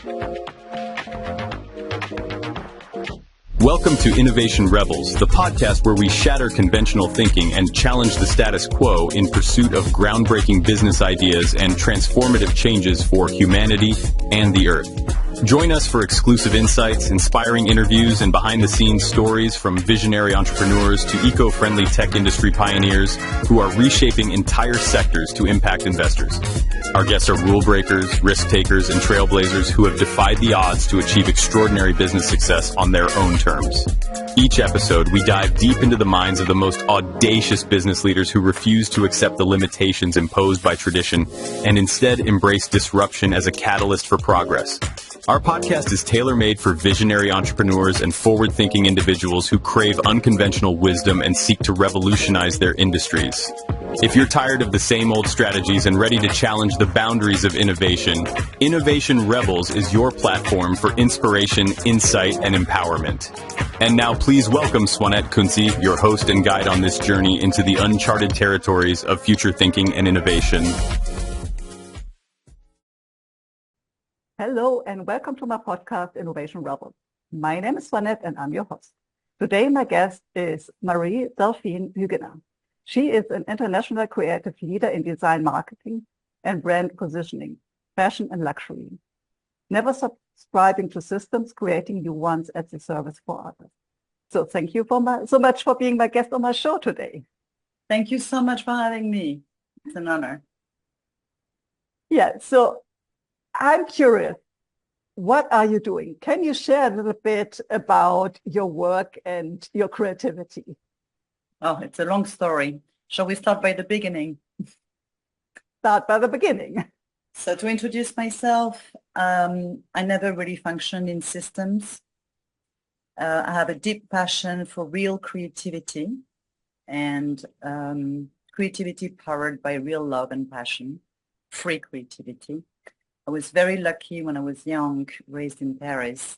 Welcome to Innovation Rebels, the podcast where we shatter conventional thinking and challenge the status quo in pursuit of groundbreaking business ideas and transformative changes for humanity and the earth. Join us for exclusive insights, inspiring interviews, and behind-the-scenes stories from visionary entrepreneurs to eco-friendly tech industry pioneers who are reshaping entire sectors to impact investors. Our guests are rule breakers, risk takers, and trailblazers who have defied the odds to achieve extraordinary business success on their own terms. Each episode, we dive deep into the minds of the most audacious business leaders who refuse to accept the limitations imposed by tradition and instead embrace disruption as a catalyst for progress. Our podcast is tailor-made for visionary entrepreneurs and forward-thinking individuals who crave unconventional wisdom and seek to revolutionize their industries. If you're tired of the same old strategies and ready to challenge the boundaries of innovation, Innovation Rebels is your platform for inspiration, insight, and empowerment. And now please welcome Swanette Kuntze, your host and guide on this journey into the uncharted territories of future thinking and innovation. Hello and welcome to my podcast, Innovation Rebels. My name is Swanette and I'm your host. Today my guest is Marie-Delphine Huguenin. She is an international creative leader in design marketing and brand positioning, fashion and luxury, never subscribing to systems, creating new ones at the service for others. So thank you so much for being my guest on my show today. Thank you so much for having me. It's an honor. Yeah, so I'm curious, what are you doing? Can you share a little bit about your work and your creativity? Oh, it's a long story. Shall we start by the beginning? Start by the beginning. So to introduce myself, I never really functioned in systems. I have a deep passion for real creativity and creativity powered by real love and passion, free creativity. I was very lucky when I was young, raised in Paris,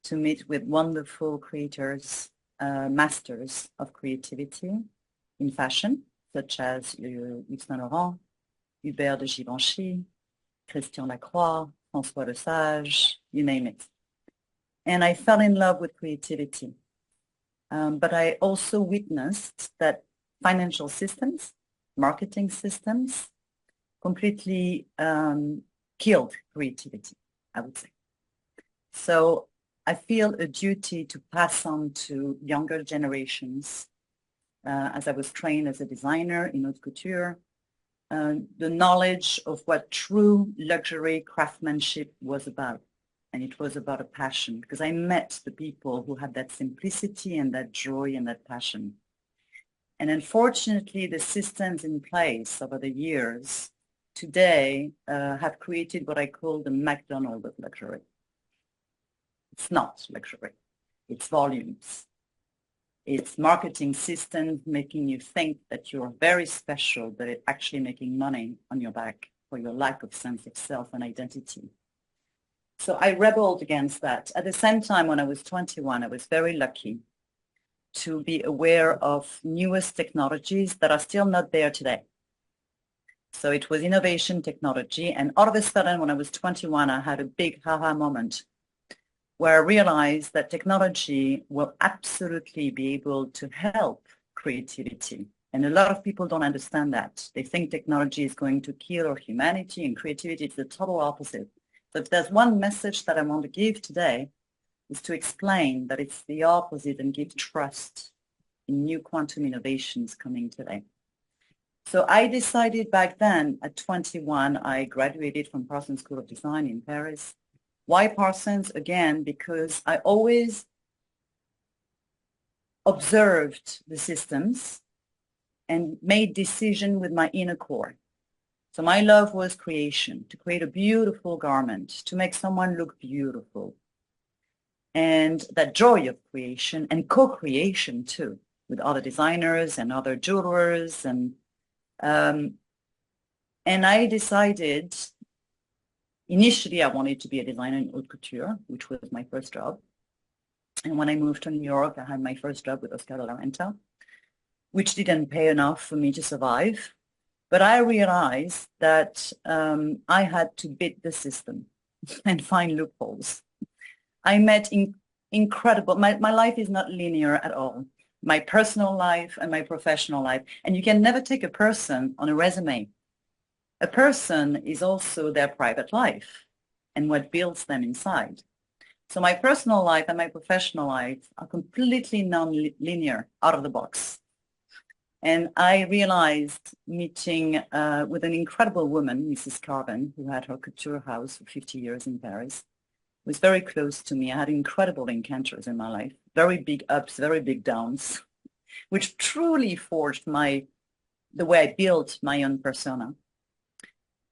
to meet with wonderful creators, masters of creativity in fashion, such as Yves Saint Laurent, Hubert de Givenchy, Christian Lacroix, François Lesage, you name it. And I fell in love with creativity. But I also witnessed that financial systems, marketing systems, completely killed creativity, I would say. So I feel a duty to pass on to younger generations, as I was trained as a designer in haute couture, the knowledge of what true luxury craftsmanship was about. And it was about a passion, because I met the people who had that simplicity and that joy and that passion. And unfortunately, the systems in place over the years today have created what I call the McDonald of luxury. It's not luxury. It's volumes. It's marketing systems making you think that you're very special, but it's actually making money on your back for your lack of sense of self and identity. So I rebelled against that. At the same time, when I was 21, I was very lucky to be aware of newest technologies that are still not there today. So it was innovation technology. And all of a sudden, when I was 21, I had a big aha moment where I realized that technology will absolutely be able to help creativity. And a lot of people don't understand that. They think technology is going to kill our humanity, and creativity is the total opposite. So if there's one message that I want to give today, is to explain that it's the opposite and give trust in new quantum innovations coming today. So I decided back then at 21, I graduated from Parsons School of Design in Paris. Why Parsons? Again, because I always observed the systems and made decisions with my inner core. So my love was creation, to create a beautiful garment, to make someone look beautiful. And that joy of creation and co-creation too, with other designers and other jewelers. And I decided, initially I wanted to be a designer in haute couture, which was my first job. And when I moved to New York, I had my first job with Oscar de la Renta, which didn't pay enough for me to survive. But I realized that I had to beat the system. and find loopholes. I met incredible, my life is not linear at all. My personal life and my professional life. And you can never take a person on a resume. A person is also their private life and what builds them inside. So my personal life and my professional life are completely non-linear, out of the box. And I realized meeting with an incredible woman, Mrs. Carvin, who had her couture house for 50 years in Paris, was very close to me. I had incredible encounters in my life, very big ups, very big downs, which truly forged the way I built my own persona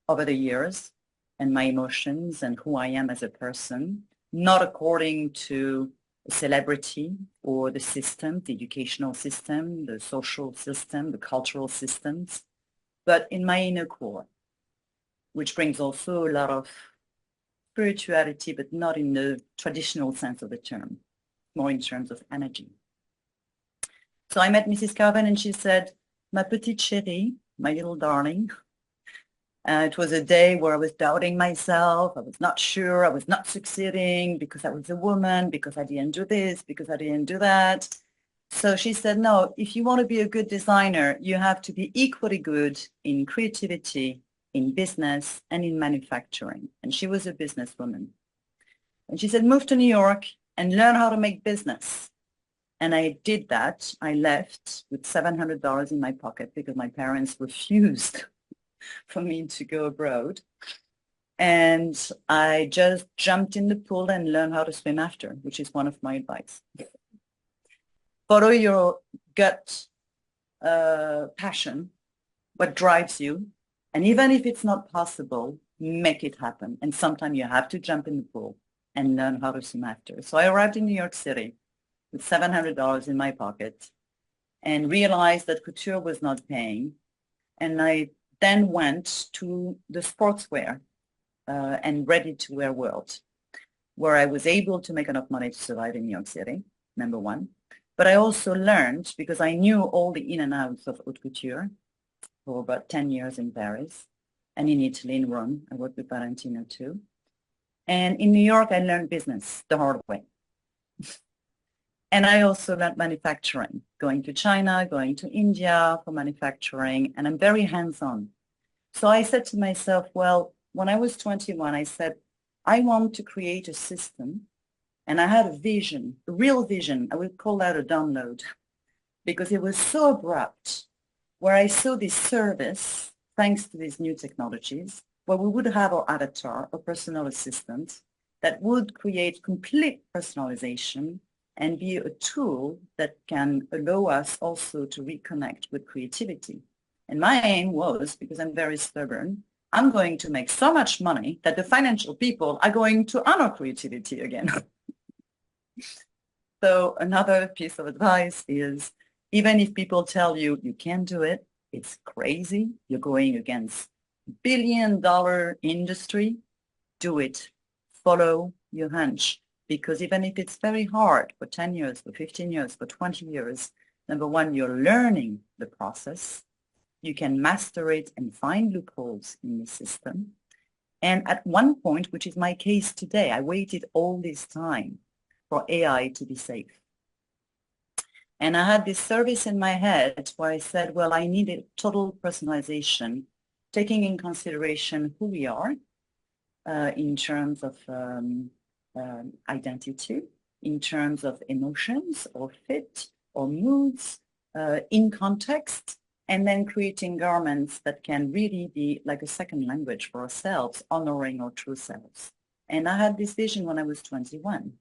over the years and my emotions and who I am as a person, not according to a celebrity or the system, the educational system, the social system, the cultural systems, but in my inner core, which brings also a lot of spirituality, but not in the traditional sense of the term, more in terms of energy. So I met Mrs. Carvin and she said, "Ma petite chérie, my little darling." It was a day where I was doubting myself. I was not sure. I was not succeeding because I was a woman, because I didn't do this, because I didn't do that. So she said, no, if you want to be a good designer, you have to be equally good in creativity, in business, and in manufacturing. And she was a businesswoman. And she said, move to New York and learn how to make business. And I did that. I left with $700 in my pocket because my parents refused for me to go abroad. And I just jumped in the pool and learned how to swim after, which is one of my advice. Follow your gut passion, what drives you. And even if it's not possible, make it happen. And sometimes you have to jump in the pool and learn how to swim after. So I arrived in New York City with $700 in my pocket and realized that couture was not paying. And I then went to the sportswear and ready-to-wear world, where I was able to make enough money to survive in New York City, number one. But I also learned, because I knew all the in and outs of haute couture for about 10 years in Paris, and in Italy, in Rome. I worked with Valentino too. And in New York, I learned business the hard way. And I also learned manufacturing, going to China, going to India for manufacturing, and I'm very hands-on. So I said to myself, well, when I was 21, I said, I want to create a system. And I had a vision, a real vision. I would call that a download, because it was so abrupt, where I saw this service, thanks to these new technologies, where we would have our avatar, a personal assistant, that would create complete personalization and be a tool that can allow us also to reconnect with creativity. And my aim was, because I'm very stubborn, I'm going to make so much money that the financial people are going to honor creativity again. So another piece of advice is, even if people tell you you can't do it, it's crazy, you're going against billion-dollar industry, do it. Follow your hunch. Because even if it's very hard for 10 years, for 15 years, for 20 years, number one, you're learning the process. You can master it and find loopholes in the system. And at one point, which is my case today, I waited all this time for AI to be safe. And I had this service in my head where I said, well, I needed total personalization, taking in consideration who we are in terms of identity, in terms of emotions or fit or moods, in context, and then creating garments that can really be like a second language for ourselves, honoring our true selves. And I had this vision when I was 21.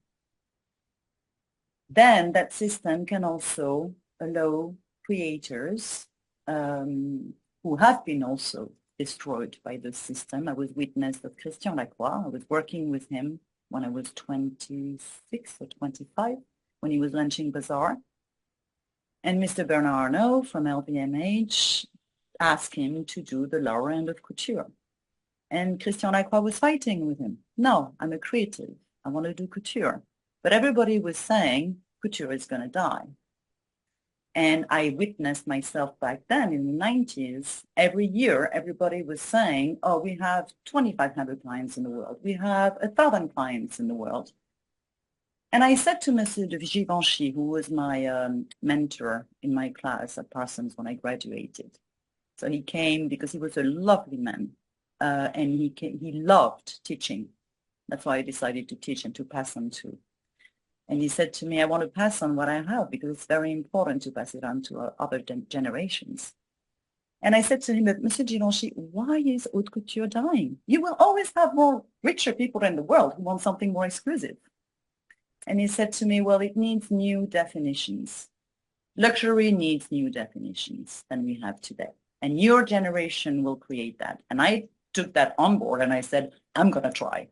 Then that system can also allow creators who have been also destroyed by the system. I was witness of Christian Lacroix. I was working with him when I was 26 or 25, when he was launching Bazaar. And Mr. Bernard Arnault from LVMH asked him to do the lower end of couture. And Christian Lacroix was fighting with him. No, I'm a creative. I want to do couture. But everybody was saying couture is going to die. And I witnessed myself back then in the 90s, every year, everybody was saying, oh, we have 2,500 clients in the world. We have 1,000 clients in the world. And I said to Monsieur de Givenchy, who was my mentor in my class at Parsons when I graduated. So he came because he was a lovely man, and he loved teaching. That's why I decided to teach and to pass on to. And he said to me, I want to pass on what I have because it's very important to pass it on to other generations. And I said to him, but Monsieur Givenchy, why is haute couture dying? You will always have more richer people in the world who want something more exclusive. And he said to me, well, it needs new definitions. Luxury needs new definitions than we have today. And your generation will create that. And I took that on board and I said, I'm going to try.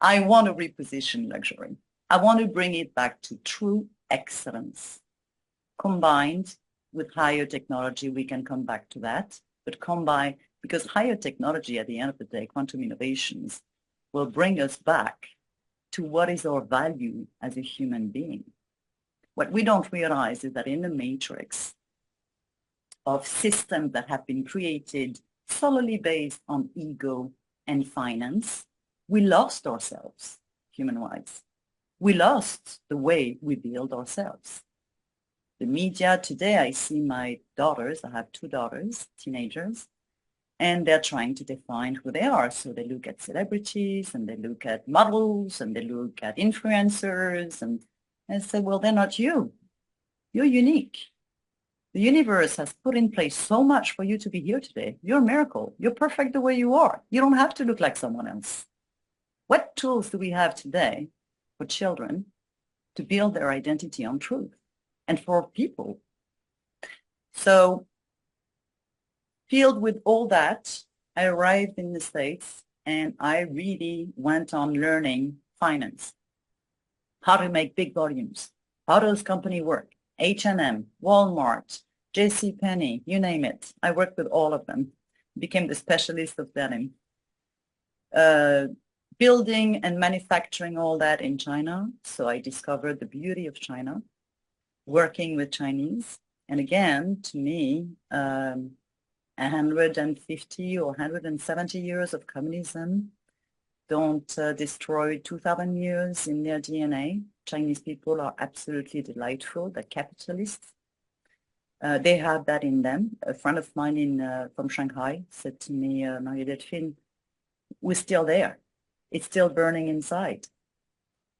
I want to reposition luxury. I want to bring it back to true excellence. Combined with higher technology, we can come back to that. But combine, because higher technology at the end of the day, quantum innovations, will bring us back to what is our value as a human being. What we don't realize is that in the matrix of systems that have been created solely based on ego and finance, we lost ourselves, human-wise. We lost the way we build ourselves. The media today, I see my daughters, I have 2 daughters, teenagers, and they're trying to define who they are. So they look at celebrities and they look at models and they look at influencers and say, well, they're not you. You're unique. The universe has put in place so much for you to be here today. You're a miracle. You're perfect the way you are. You don't have to look like someone else. What tools do we have today for children to build their identity on truth and for people? So filled with all that, I arrived in the States and I really went on learning finance, how to make big volumes, how does company work, H&M, Walmart, JCPenney, you name it. I worked with all of them, became the specialist of denim. Building and manufacturing all that in China. So I discovered the beauty of China, working with Chinese. And again, to me, 150 or 170 years of communism don't destroy 2,000 years in their DNA. Chinese people are absolutely delightful. They're capitalists. They have that in them. A friend of mine from Shanghai said to me, Marie-Delphine, we're still there. It's still burning inside.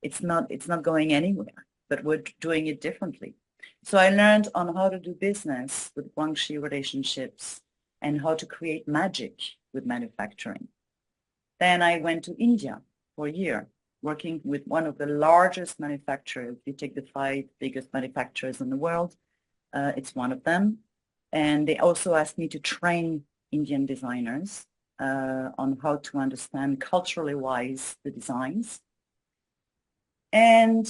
It's not going anywhere, but we're doing it differently. So I learned on how to do business with Guangxi relationships and how to create magic with manufacturing. Then I went to India for a year, working with one of the largest manufacturers. You take the 5 biggest manufacturers in the world, it's one of them. And they also asked me to train Indian designers on how to understand culturally wise the designs. And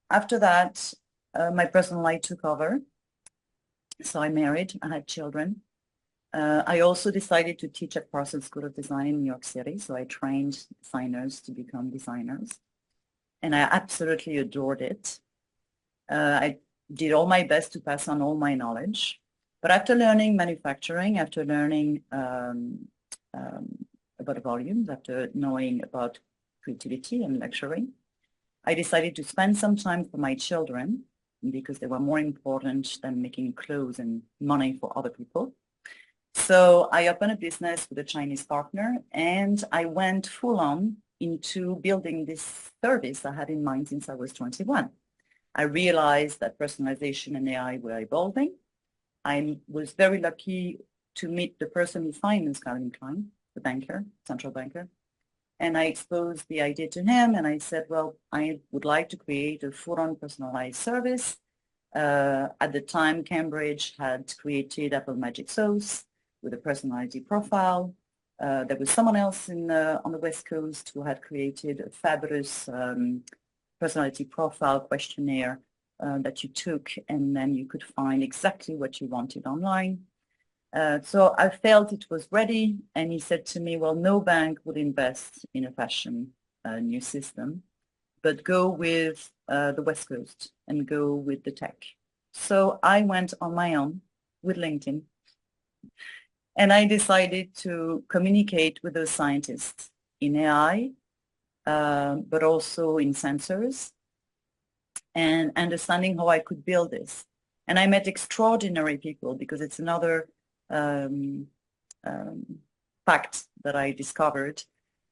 after that, my personal life took over. So I married, I had children. I also decided to teach at Parsons School of Design in New York City. So I trained designers to become designers. And I absolutely adored it. I did all my best to pass on all my knowledge. But after learning manufacturing, after learning about volumes, after knowing about creativity and luxury, I decided to spend some time for my children because they were more important than making clothes and money for other people. So I opened a business with a Chinese partner and I went full on into building this service I had in mind since I was 21. I realized that personalization and AI were evolving. I was very lucky to meet the person who financed Calvin Klein, the banker, central banker. And I exposed the idea to him and I said, well, I would like to create a full-on personalized service. At the time, Cambridge had created Apple Magic Sauce with a personality profile. There was someone else on the West Coast who had created a fabulous personality profile questionnaire that you took and then you could find exactly what you wanted online. So I felt it was ready and he said to me, well, no bank would invest in a fashion new system, but go with the West Coast and go with the tech. So I went on my own with LinkedIn, and I decided to communicate with those scientists in AI, but also in sensors, and understanding how I could build this. And I met extraordinary people, because it's another fact that I discovered.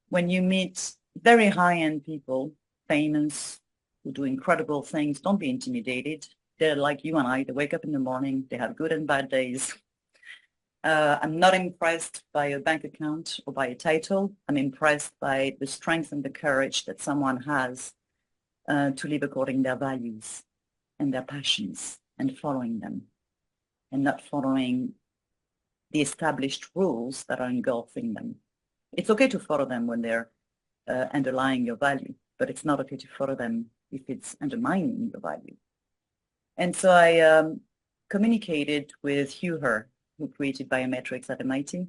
When you meet very high-end people, famous, who do incredible things, don't be intimidated. They're like you and I. They wake up in the morning. They have good and bad days. I'm not impressed by a bank account or by a title. I'm impressed by the strength and the courage that someone has to live according to their values and their passions, and following them, and not following the established rules that are engulfing them. It's okay to follow them when they're underlying your value, but it's not okay to follow them if it's undermining your value. And so I communicated with Hugh, who created biometrics at MIT.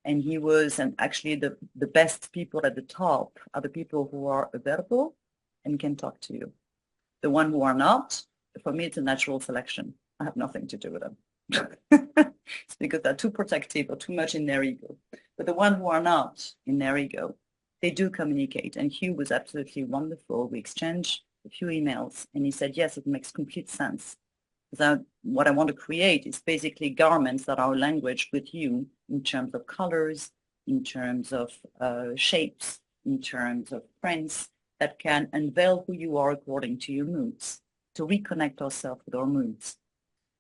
And he was, and actually the best people at the top are the people who are available and can talk to you. The one who are not, for me, it's a natural selection. I have nothing to do with them. It's because they're too protective or too much in their ego. But the one who are not in their ego, they do communicate. And Hugh was absolutely wonderful. We exchanged a few emails, and he said, yes, it makes complete sense. That what I want to create is basically garments that are language with you in terms of colors, in terms of shapes, in terms of prints that can unveil who you are according to your moods, to reconnect ourselves with our moods.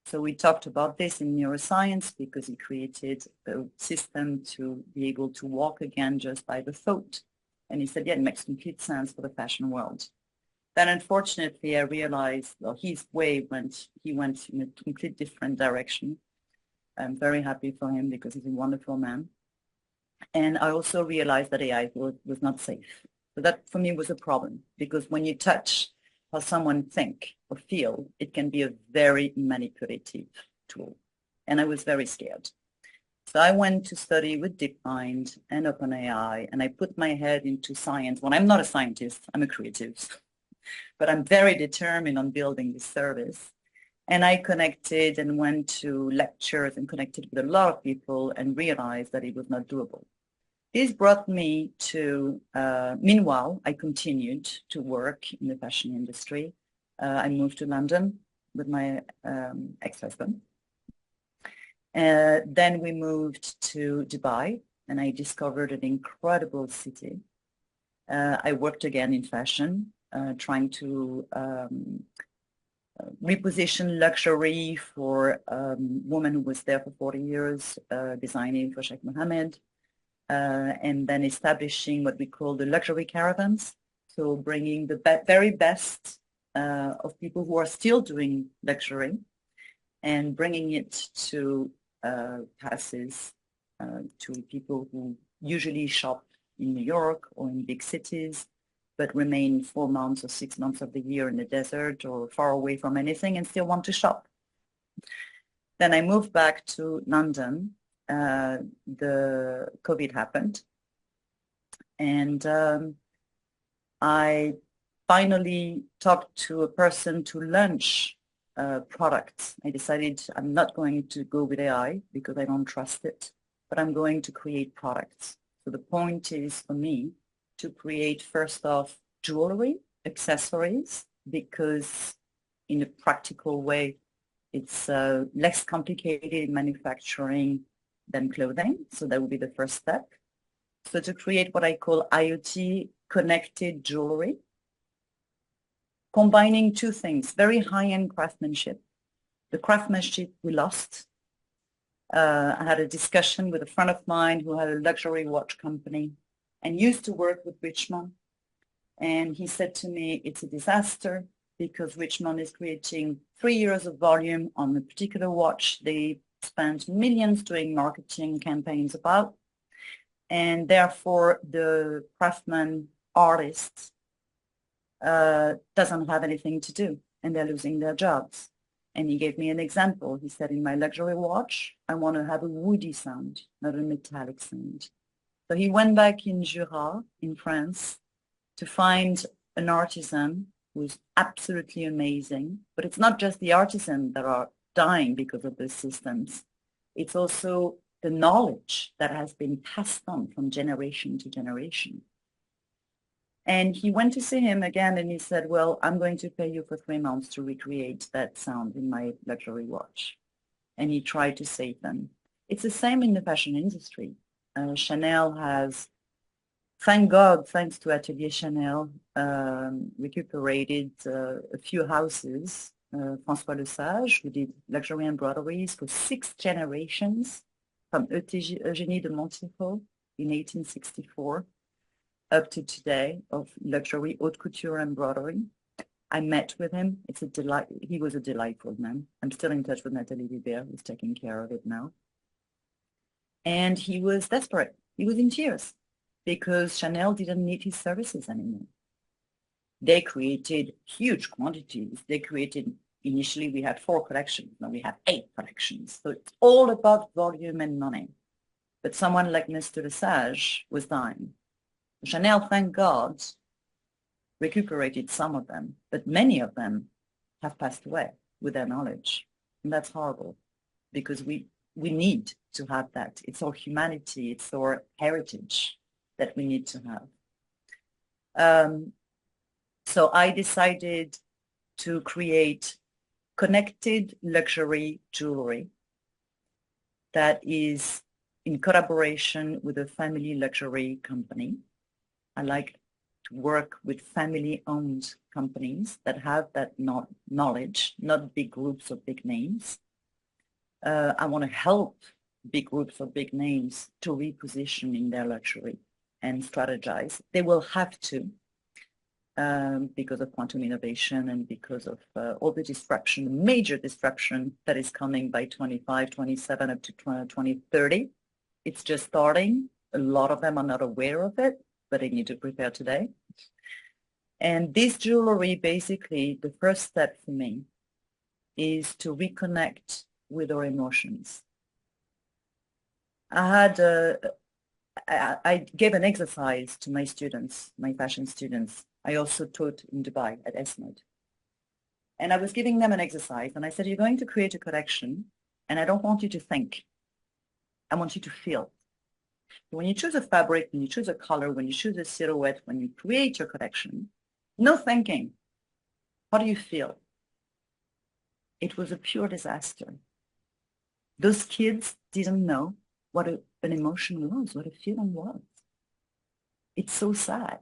So we talked about this in neuroscience, because he created a system to be able to walk again just by the thought. And he said, yeah, it makes complete sense for the fashion world. Then unfortunately, I realized, well, he went in a complete different direction. I'm very happy for him, because he's a wonderful man. And I also realized that AI was not safe. So that for me was a problem, because when you touch how someone think or feel, it can be a very manipulative tool. And I was very scared. So I went to study with DeepMind and OpenAI, and I put my head into science. Well, I'm not a scientist, I'm a creative. But I'm very determined on building this service. And I connected and went to lectures and connected with a lot of people and realized that it was not doable. This brought me to, meanwhile, I continued to work in the fashion industry. I moved to London with my ex-husband. Then we moved to Dubai, and I discovered an incredible city. I worked again in fashion, trying to reposition luxury for a woman who was there for 40 years, designing for Sheikh Mohammed, and then establishing what we call the luxury caravans. So bringing the very best of people who are still doing luxury and bringing it to passes to people who usually shop in New York or in big cities, but remain 4 months or 6 months of the year in the desert or far away from anything and still want to shop. Then I moved back to London. The COVID happened, and I finally talked to a person to launch products. I decided I'm not going to go with AI because I don't trust it, but I'm going to create products. So the point is for me to create first off jewelry, accessories, because in a practical way, it's less complicated in manufacturing than clothing. So that would be the first step. So to create what I call IoT-connected jewelry, combining two things, very high-end craftsmanship. The craftsmanship we lost. I had a discussion with a friend of mine who had a luxury watch company and used to work with Richemont. And he said to me, it's a disaster because Richemont is creating 3 years of volume on a particular watch. They spent millions doing marketing campaigns about. And therefore, the craftsman artist doesn't have anything to do, and they're losing their jobs. And he gave me an example. He said, in my luxury watch, I want to have a woody sound, not a metallic sound. So he went back in Jura, in France, to find an artisan who's absolutely amazing. But it's not just the artisans that are dying because of those systems. It's also the knowledge that has been passed on from generation to generation. And he went to see him again and he said, well, I'm going to pay you for 3 months to recreate that sound in my luxury watch. And he tried to save them. It's the same in the fashion industry. Chanel has, thank God, thanks to Atelier Chanel, recuperated a few houses. François Lesage, who did luxury embroideries for 6 generations, from Eugénie de Montijo in 1864 up to today, of luxury haute couture embroidery. I met with him. It's a delight. He was a delightful man. I'm still in touch with Nathalie Hubert, who's taking care of it now. And he was desperate. He was in tears because Chanel didn't need his services anymore. They created huge quantities. They created, initially we had 4 collections. Now we have 8 collections. So it's all about volume and money. But someone like Mr. Lesage was dying. Chanel, thank God, recuperated some of them, but many of them have passed away with their knowledge. And that's horrible because we need to have that. It's our humanity, it's our heritage that we need to have. So I decided to create connected luxury jewelry that is in collaboration with a family luxury company. I like to work with family-owned companies that have that knowledge, not big groups of big names. I want to help big groups of big names to reposition in their luxury and strategize. They will have to because of quantum innovation and because of all the disruption, the major disruption that is coming by 25, 27 up to 2030. It's just starting. A lot of them are not aware of it, but they need to prepare today. And this jewelry, basically, the first step for me is to reconnect with our emotions. I gave an exercise to my students, my fashion students. I also taught in Dubai at ESMOD. And I was giving them an exercise, and I said, you're going to create a collection, and I don't want you to think. I want you to feel. When you choose a fabric, when you choose a color, when you choose a silhouette, when you create your collection, no thinking. How do you feel? It was a pure disaster. Those kids didn't know what an emotion was, what a feeling was. It's so sad.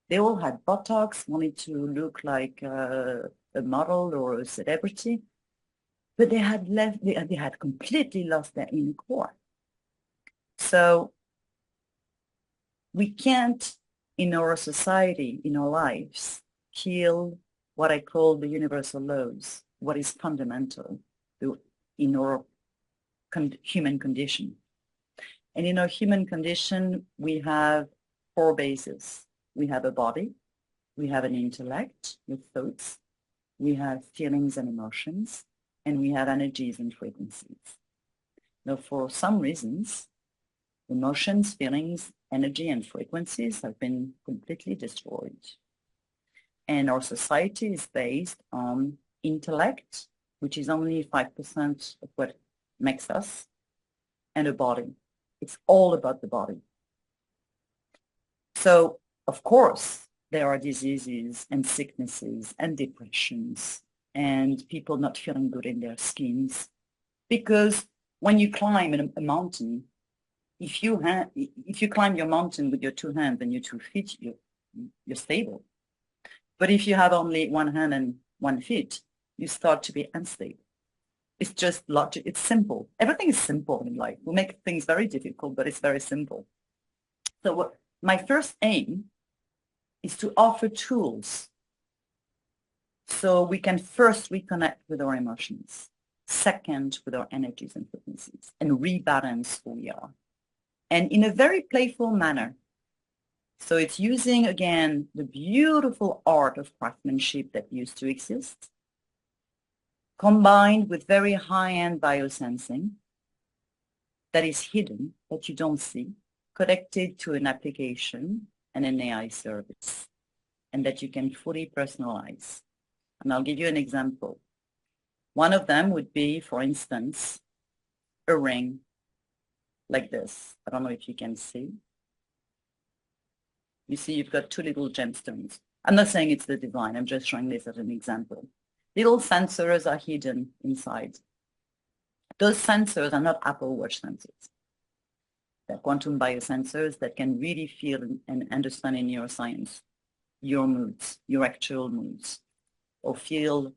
They all had Botox, wanted to look like a model or a celebrity, but they had completely lost their inner core. So we can't, in our society, in our lives, kill what I call the universal laws, what is fundamental in our human condition. And in our human condition, we have 4 bases. We have a body, we have an intellect with thoughts, we have feelings and emotions, and we have energies and frequencies. Now, for some reasons, emotions, feelings, energy, and frequencies have been completely destroyed. And our society is based on intellect, which is only 5% of what makes us, and a body. It's all about the body. So, of course, there are diseases and sicknesses and depressions and people not feeling good in their skins. Because when you climb a mountain, if you climb your mountain with your 2 hands and your 2 feet, you're stable. But if you have only 1 hand and 1 foot, you start to be unstable. It's just logic. It's simple. Everything is simple in life. We make things very difficult, but it's very simple. So my first aim is to offer tools so we can first reconnect with our emotions, second with our energies and frequencies, and rebalance who we are. And in a very playful manner. So it's using, again, the beautiful art of craftsmanship that used to exist, combined with very high-end biosensing that is hidden, that you don't see, connected to an application and an AI service. and that you can fully personalize. And I'll give you an example. One of them would be, for instance, a ring like this. I don't know if you can see. You see, you've got two little gemstones. I'm not saying it's the design. I'm just showing this as an example. Little sensors are hidden inside. Those sensors are not Apple Watch sensors. They're quantum biosensors that can really feel and understand in neuroscience your moods, your actual moods, or feel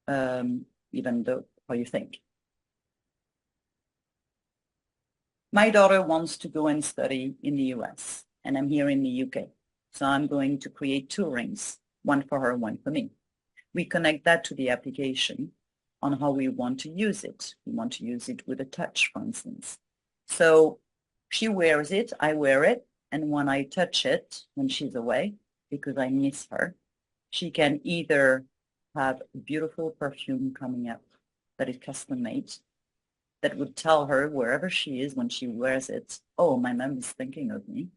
even though how you think. My daughter wants to go and study in the US, and I'm here in the UK. So I'm going to create two rings, one for her, one for me. We connect that to the application on how we want to use it. We want to use it with a touch, for instance. So she wears it, I wear it, and when I touch it, when she's away, because I miss her, she can either have a beautiful perfume coming up that is custom made, that would tell her wherever she is when she wears it, oh, my mom is thinking of me,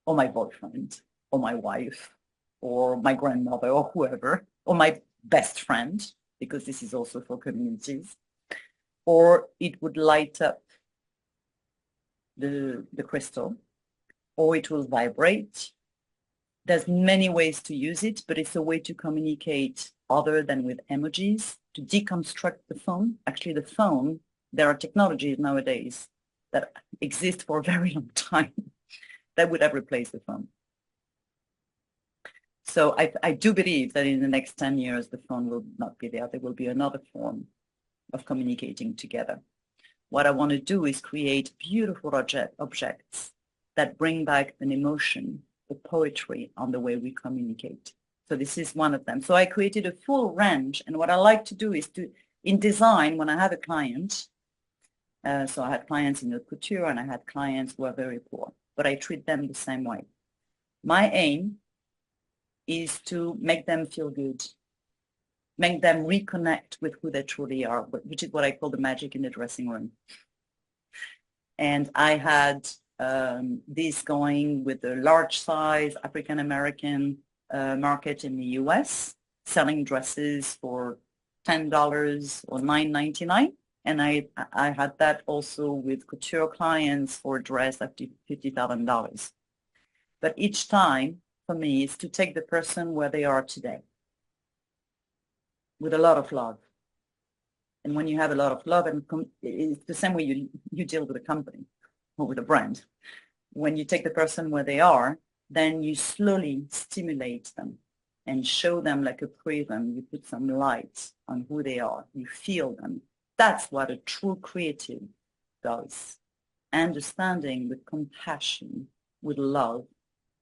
or my boyfriend, or my wife, or my grandmother, or whoever, or my best friend, because this is also for communities, or it would light up the crystal, or it will vibrate. There's many ways to use it, but it's a way to communicate other than with emojis, to deconstruct the phone. Actually, the phone, there are technologies nowadays that exist for a very long time that would have replaced the phone. So I do believe that in the next 10 years, the phone will not be there. There will be another form of communicating together. What I want to do is create beautiful objects that bring back an emotion, the poetry on the way we communicate. So this is one of them. So I created a full range. And what I like to do is to, in design, when I have a client, so I had clients in the couture and I had clients who are very poor, but I treat them the same way. My aim is to make them feel good, make them reconnect with who they truly are, which is what I call the magic in the dressing room. And I had this going with the large size African-American market in the US, selling dresses for $10 or $9.99. And I had that also with couture clients for a dress up to $50,000. But each time, for me, is to take the person where they are today with a lot of love. And when you have a lot of love, and it's the same way you deal with a company or with a brand. When you take the person where they are, then you slowly stimulate them and show them like a prism. You put some light on who they are. You feel them. That's what a true creative does. Understanding with compassion, with love,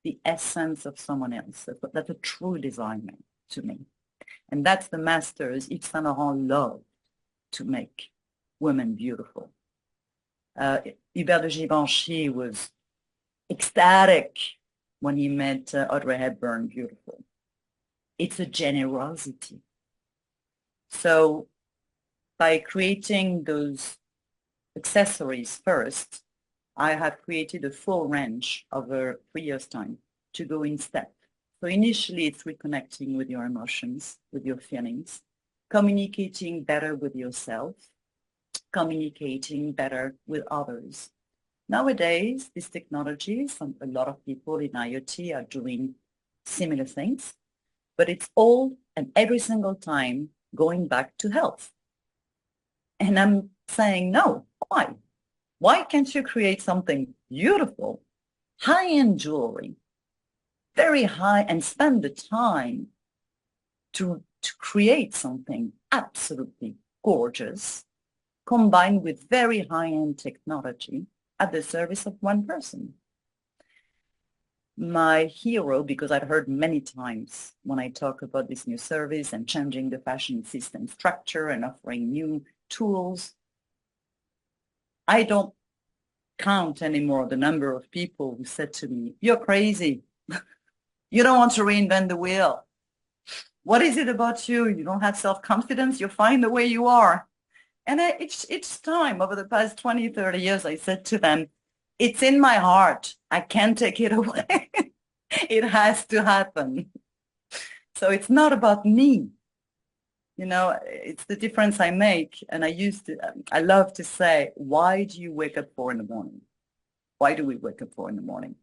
the essence of someone else. That's a true designer to me. And that's the masters Yves Saint Laurent loved to make women beautiful. Hubert de Givenchy was ecstatic when he met Audrey Hepburn beautiful. It's a generosity. So by creating those accessories first, I have created a full range over 3 years' time to go in step. So initially it's reconnecting with your emotions, with your feelings, communicating better with yourself, communicating better with others. Nowadays, these technologies, a lot of people in IoT are doing similar things, but it's all and every single time going back to health. And I'm saying, no, why? Why can't you create something beautiful, high-end jewelry, very high, and spend the time to create something absolutely gorgeous, combined with very high-end technology at the service of one person? My hero, because I've heard many times when I talk about this new service and changing the fashion system structure and offering new tools, I don't count anymore the number of people who said to me, you're crazy. You don't want to reinvent the wheel. What is it about you? You don't have self-confidence. You're fine the way you are. And each time over the past 20, 30 years, I said to them, it's in my heart. I can't take it away. It has to happen. So it's not about me. You know, it's the difference I make. And I love to say, why do you wake up 4 in the morning? Why do we wake up 4 in the morning?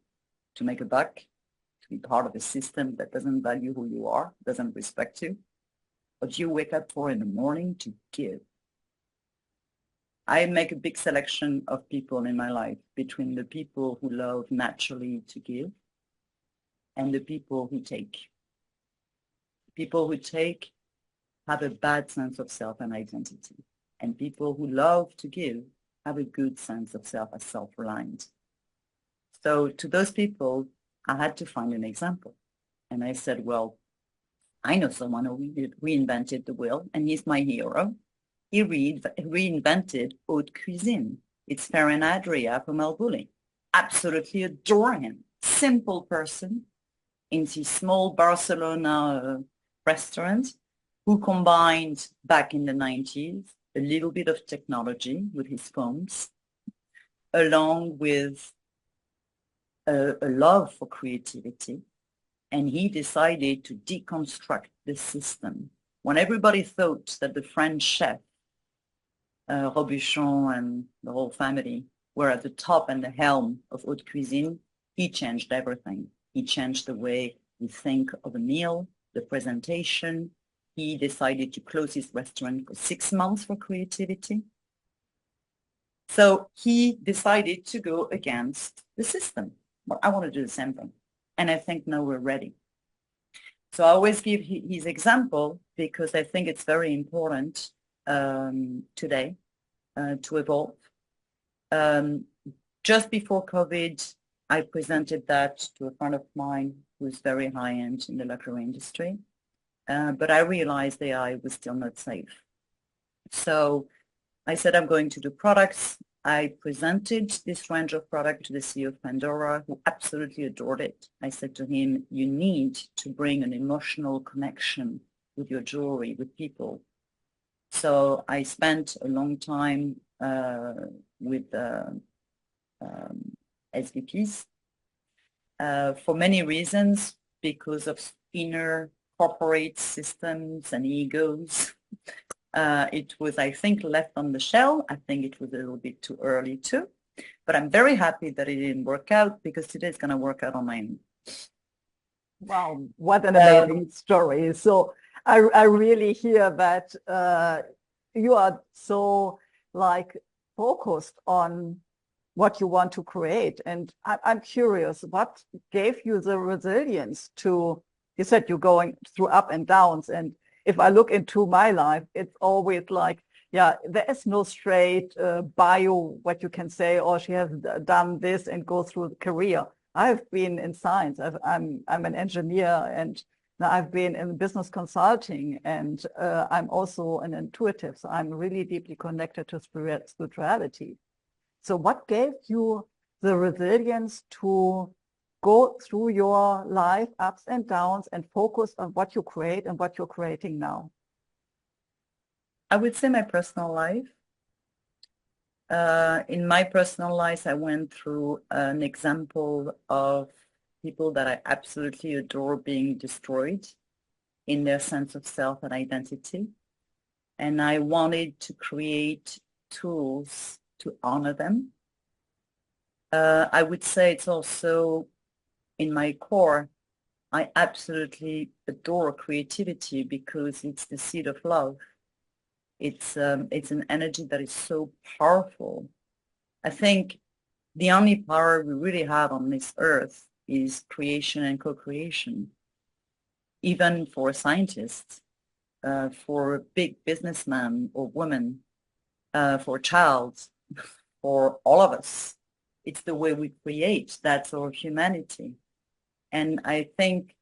To make a buck? To be part of a system that doesn't value who you are, doesn't respect you? Or do you wake up 4 in the morning to give? I make a big selection of people in my life between the people who love naturally to give and the people who take. People who take have a bad sense of self and identity. And people who love to give have a good sense of self as self-reliant. So to those people, I had to find an example. And I said, well, I know someone who reinvented the wheel, and he's my hero. He reinvented haute cuisine. It's Ferran Adrià from Melbourne. Absolutely adore him. Simple person in his small Barcelona restaurant who combined back in the 90s a little bit of technology with his phones, along with a love for creativity. And he decided to deconstruct the system. When everybody thought that the French chef, Robuchon and the whole family were at the top and the helm of haute cuisine, he changed everything. He changed the way we think of a meal, the presentation. He decided to close his restaurant for 6 months for creativity. So he decided to go against the system. Well, I want to do the same thing. And I think now we're ready. So I always give his example because I think it's very important today to evolve. Just before COVID, I presented that to a friend of mine who's very high-end in the luxury industry. But I realized AI was still not safe. So I said, I'm going to do products. I presented this range of product to the CEO of Pandora, who absolutely adored it. I said to him, you need to bring an emotional connection with your jewelry, with people. So I spent a long time with SVPs for many reasons, because of inner corporate systems and egos. It was, I think, left on the shelf. I think it was a little bit too early too. But I'm very happy that it didn't work out, because today it's going to work out on my own. Wow, what an amazing story. So I really hear that you are so focused on what you want to create. And I'm curious, what gave you the resilience to, you said you're going through up and downs, and if I look into my life, it's always yeah, there is no straight bio, what you can say, or she has done this and go through the career. I've been in science. I'm an engineer, and I've been in business consulting, and I'm also an intuitive. So I'm really deeply connected to spirituality. So what gave you the resilience to go through your life ups and downs and focus on what you create and what you're creating now? I would say my personal life. In my personal life, I went through an example of people that I absolutely adore being destroyed in their sense of self and identity. And I wanted to create tools to honor them. I would say it's also in my core. I absolutely adore creativity because it's the seed of love. It's an energy that is so powerful. I think the only power we really have on this earth is creation and co-creation. Even for scientists, for a big businessman or woman, for a child, for all of us. It's the way we create. That's our humanity. And I think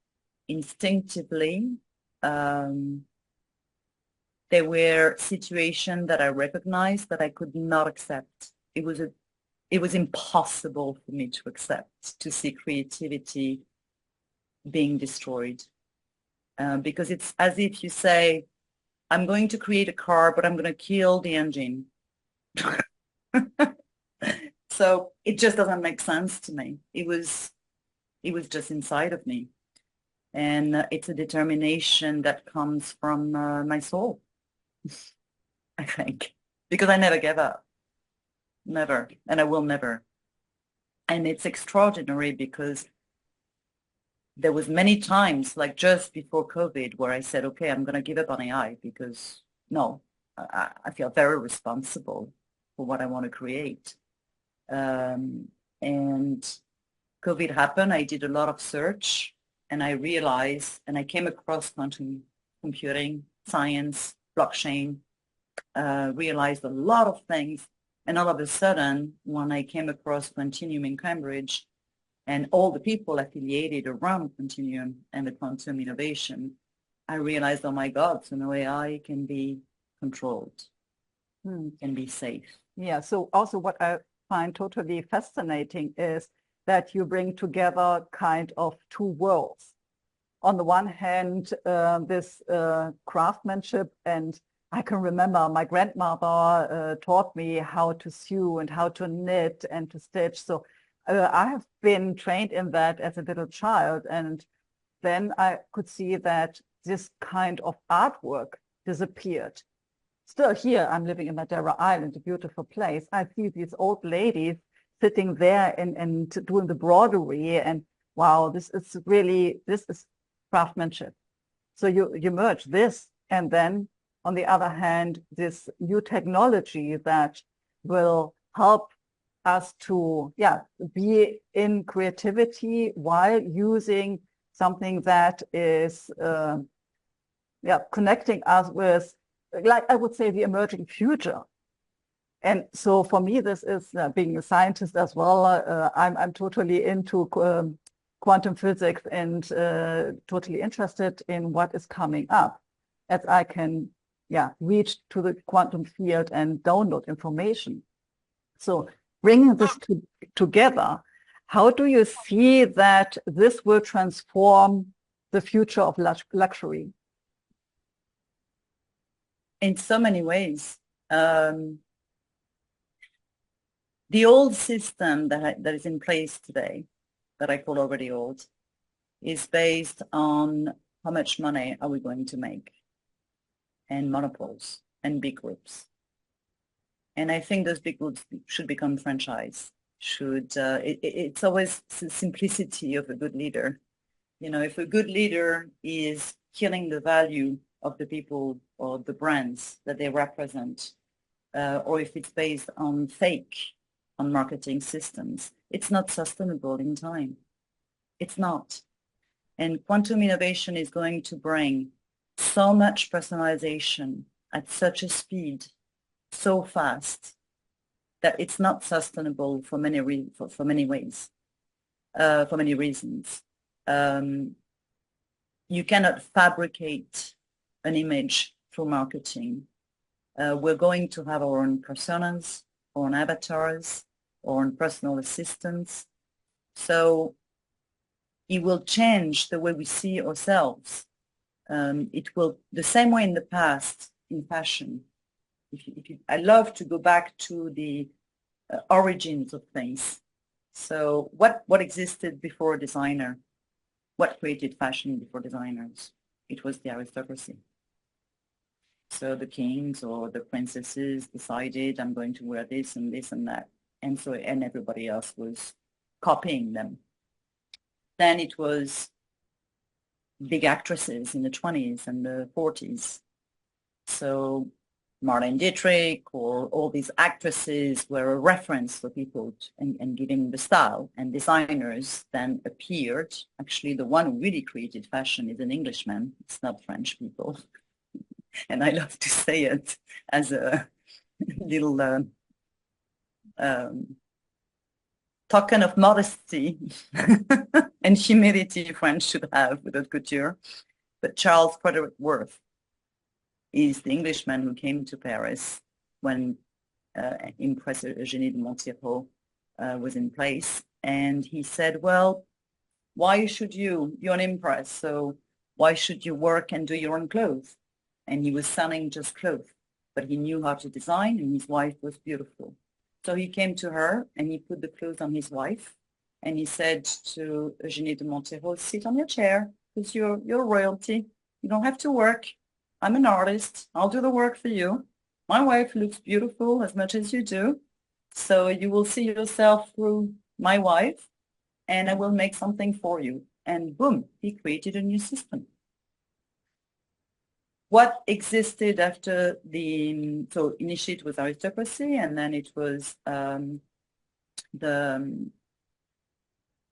instinctively, there were situations that I recognized that I could not accept. It was impossible for me to accept, to see creativity being destroyed. Because it's as if you say, I'm going to create a car, but I'm going to kill the engine. So it just doesn't make sense to me. It was just inside of me. And it's a determination that comes from my soul, I think, because I never gave up, never, and I will never. And it's extraordinary because there was many times, like just before COVID, where I said, okay, I'm going to give up on AI because no, I feel very responsible for what I want to create. And COVID happened. I did a lot of search and I realized, and I came across quantum computing, science, blockchain, realized a lot of things. And all of a sudden, when I came across Quantinuum in Cambridge and all the people affiliated around Quantinuum and the quantum innovation, I realized, oh my God, so now AI can be controlled, can be safe. Yeah, so also what I find totally fascinating is that you bring together kind of two worlds. On the one hand, this craftsmanship, and I can remember my grandmother taught me how to sew and how to knit and to stitch. So I have been trained in that as a little child, and then I could see that this kind of artwork disappeared. Still here, I'm living in Madeira Island, a beautiful place. I see these old ladies sitting there and doing the broderie, and wow, this is craftsmanship. So you merge this, and then on the other hand, this new technology that will help us to be in creativity while using something that is connecting us with, like I would say, the emerging future. And so for me, this is being a scientist as well. I'm totally into quantum physics and totally interested in what is coming up, as I can reach to the quantum field and download information. So bringing this together, how do you see that this will transform the future of luxury? In so many ways. The old system that is in place today, that I call already old, is based on how much money are we going to make, and monopoles and big groups. And I think those big groups should become franchise. It's always the simplicity of a good leader. You know, if a good leader is killing the value of the people or the brands that they represent, or if it's based on marketing systems, it's not sustainable in time. It's not. And quantum innovation is going to bring so much personalization at such a speed, so fast, that it's not sustainable for many ways. For many reasons. You cannot fabricate an image through marketing. We're going to have our own personas, our own avatars, our own personal assistants. So it will change the way we see ourselves. It will, the same way in the past in fashion. I love to go back to the origins of things. So what existed before a designer? What created fashion before designers? It was the aristocracy. So the kings or the princesses decided, I'm going to wear this and this and that. And everybody else was copying them. Then it was big actresses in the 20s and the 40s. So Marlene Dietrich or all these actresses were a reference for people and giving the style. And designers then appeared. Actually, the one who really created fashion is an Englishman. It's not French people. And I love to say it as a little token of modesty and humility French should have with couture. But Charles Frederick Worth is the Englishman who came to Paris when Empress Eugénie de Montijo was in place. And he said, well, why should you're an empress, so why should you work and do your own clothes? And he was selling just clothes, but he knew how to design, and his wife was beautiful. So he came to her and he put the clothes on his wife, and he said to Eugénie de Montijo, sit on your chair, because you're royalty. You don't have to work. I'm an artist. I'll do the work for you. My wife looks beautiful as much as you do. So you will see yourself through my wife, and I will make something for you. And boom, he created a new system. What existed after so initially it was aristocracy, and then it was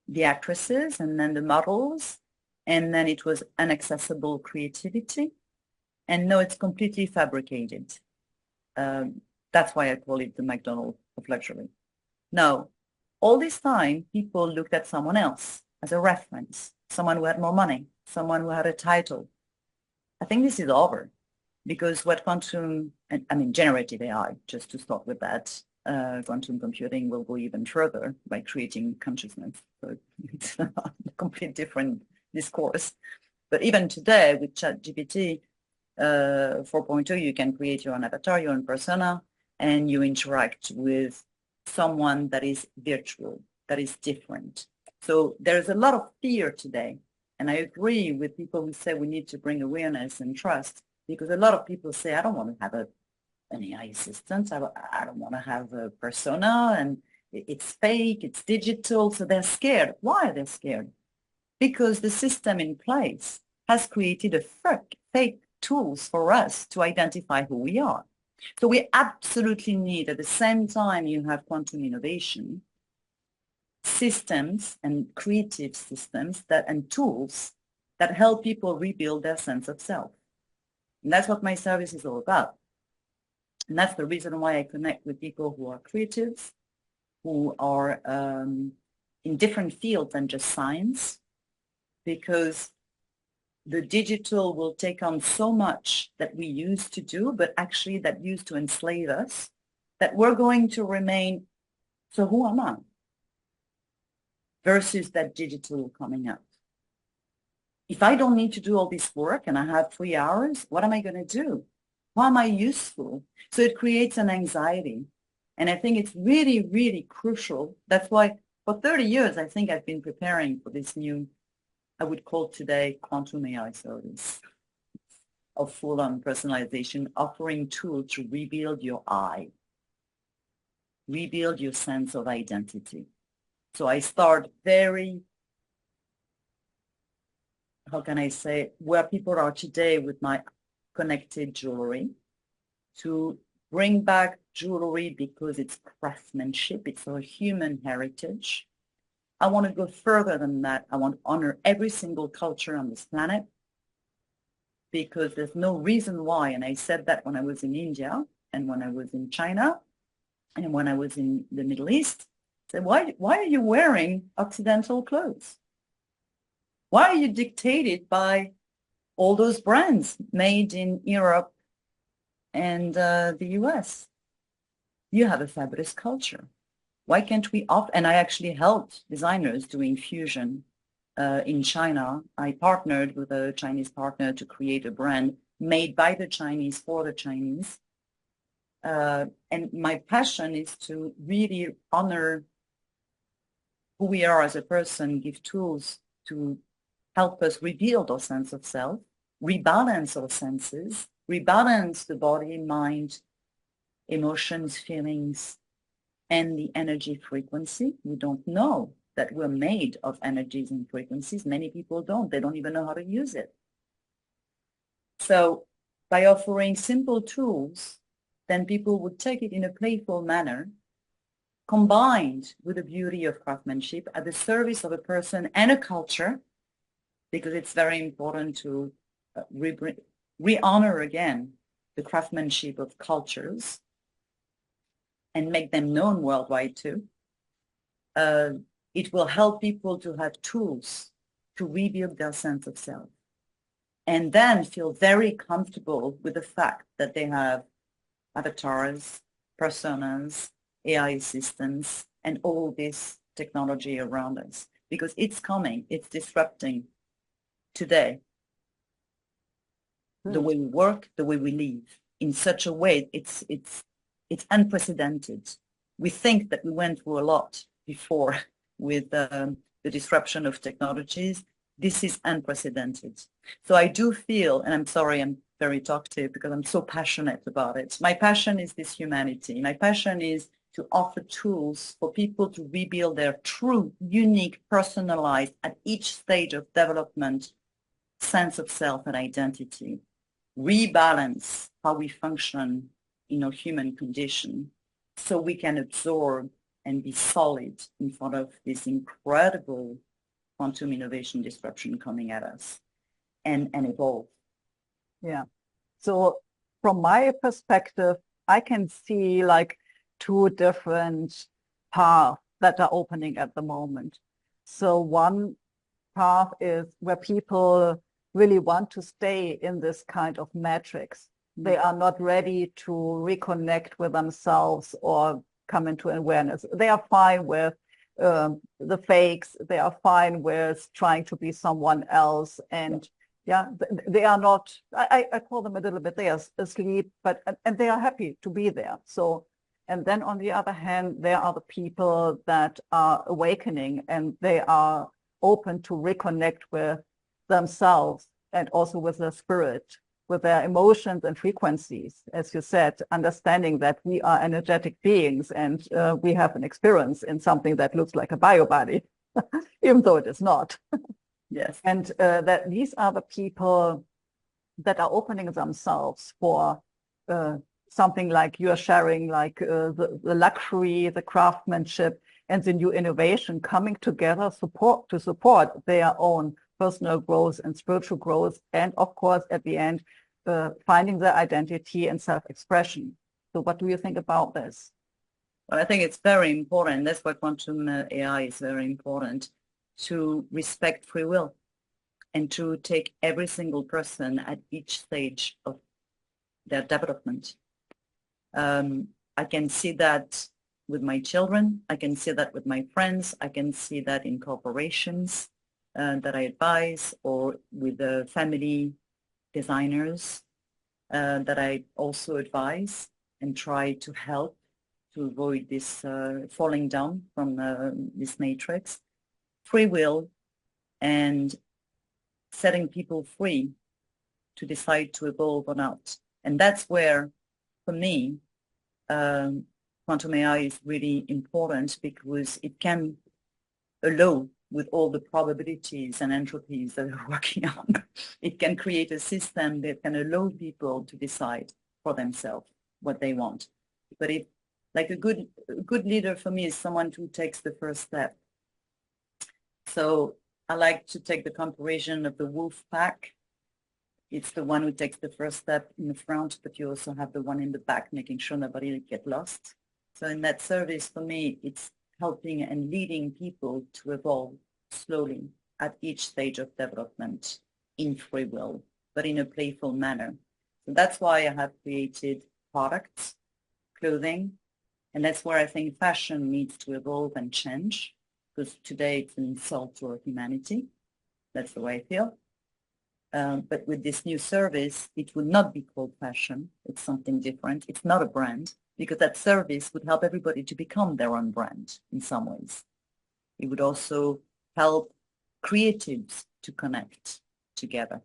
the actresses, and then the models, and then it was inaccessible creativity. And now it's completely fabricated. That's why I call it the McDonald of luxury. Now, all this time, people looked at someone else as a reference, someone who had more money, someone who had a title. I think this is over, because what quantum, I mean generative AI, just to start with that, quantum computing will go even further by creating consciousness. So it's a completely different discourse. But even today with ChatGPT 4.2, you can create your own avatar, your own persona, and you interact with someone that is virtual, that is different. So there's a lot of fear today. And I agree with people who say we need to bring awareness and trust, because a lot of people say, I don't want to have an AI assistant. I don't want to have a persona, and it's fake, it's digital. So they're scared. Why are they scared? Because the system in place has created a fake tools for us to identify who we are. So we absolutely need, at the same time you have quantum innovation, systems and creative systems and tools that help people rebuild their sense of self. And that's what my service is all about. And that's the reason why I connect with people who are creatives, who are in different fields than just science, because the digital will take on so much that we used to do, but actually that used to enslave us, that we're going to remain, so who am I? Versus that digital coming up. If I don't need to do all this work and I have 3 hours, what am I going to do? How am I useful? So it creates an anxiety. And I think it's really, really crucial. That's why for 30 years, I think I've been preparing for this new, I would call today, quantum AI service of full-on personalization, offering tools to rebuild your I, rebuild your sense of identity. So I start very, how can I say, where people are today with my connected jewelry, to bring back jewelry because it's craftsmanship, it's our human heritage. I want to go further than that. I want to honor every single culture on this planet, because there's no reason why, and I said that when I was in India and when I was in China and when I was in the Middle East. So why are you wearing Occidental clothes? Why are you dictated by all those brands made in Europe and the US? You have a fabulous culture. Why can't we offer? And I actually helped designers doing fusion in China. I partnered with a Chinese partner to create a brand made by the Chinese for the Chinese. And my passion is to really honor who we are as a person, give tools to help us rebuild our sense of self, rebalance our senses, rebalance the body, mind, emotions, feelings, and the energy frequency. We don't know that we're made of energies and frequencies. Many people don't. They don't even know how to use it. So by offering simple tools, then people would take it in a playful manner, combined with the beauty of craftsmanship at the service of a person and a culture, because it's very important to re-honor again the craftsmanship of cultures and make them known worldwide too. It will help people to have tools to rebuild their sense of self, and then feel very comfortable with the fact that they have avatars, personas, AI assistants, and all this technology around us, because it's coming, it's disrupting today the way we work, the way we live, in such a way it's unprecedented. We think that we went through a lot before with the disruption of technologies. This is unprecedented. So I do feel, and I'm sorry, I'm very talkative because I'm so passionate about it. My passion is this humanity. My passion is to offer tools for people to rebuild their true, unique, personalized, at each stage of development, sense of self and identity, rebalance how we function in our human condition so we can absorb and be solid in front of this incredible quantum innovation disruption coming at us and evolve. Yeah. So from my perspective, I can see like two different paths that are opening at the moment. So one path is where people really want to stay in this kind of matrix. They are not ready to reconnect with themselves or come into awareness. They are fine with the fakes. They are fine with trying to be someone else. And yeah, they are not, I call them a little bit, they are asleep, but, and they are happy to be there. So, and then on the other hand, there are the people that are awakening and they are open to reconnect with themselves and also with their spirit, with their emotions and frequencies, as you said, understanding that we are energetic beings and we have an experience in something that looks like a bio body, even though it is not. Yes. And that these are the people that are opening themselves for something like you're sharing, like the luxury, the craftsmanship, and the new innovation coming together to support their own personal growth and spiritual growth, and of course, at the end, finding their identity and self-expression. So what do you think about this? Well, I think it's very important. That's why quantum AI is very important, to respect free will and to take every single person at each stage of their development. I can see that with my children. I can see that with my friends. I can see that in corporations that I advise, or with the family designers that I also advise and try to help to avoid this falling down from this matrix. Free will and setting people free to decide to evolve or not. And that's where, for me, quantum AI is really important, because it can allow, with all the probabilities and entropies that we're working on, it can create a system that can allow people to decide for themselves what they want. But if, like a good leader for me is someone who takes the first step. So I like to take the comparison of the wolf pack. It's the one who takes the first step in the front, but you also have the one in the back, making sure nobody gets lost. So in that service, for me, it's helping and leading people to evolve slowly at each stage of development in free will, but in a playful manner. So that's why I have created products, clothing, and that's where I think fashion needs to evolve and change, because today it's an insult to our humanity. That's the way I feel. But with this new service, it would not be called fashion. It's something different. It's not a brand, because that service would help everybody to become their own brand in some ways. It would also help creatives to connect together.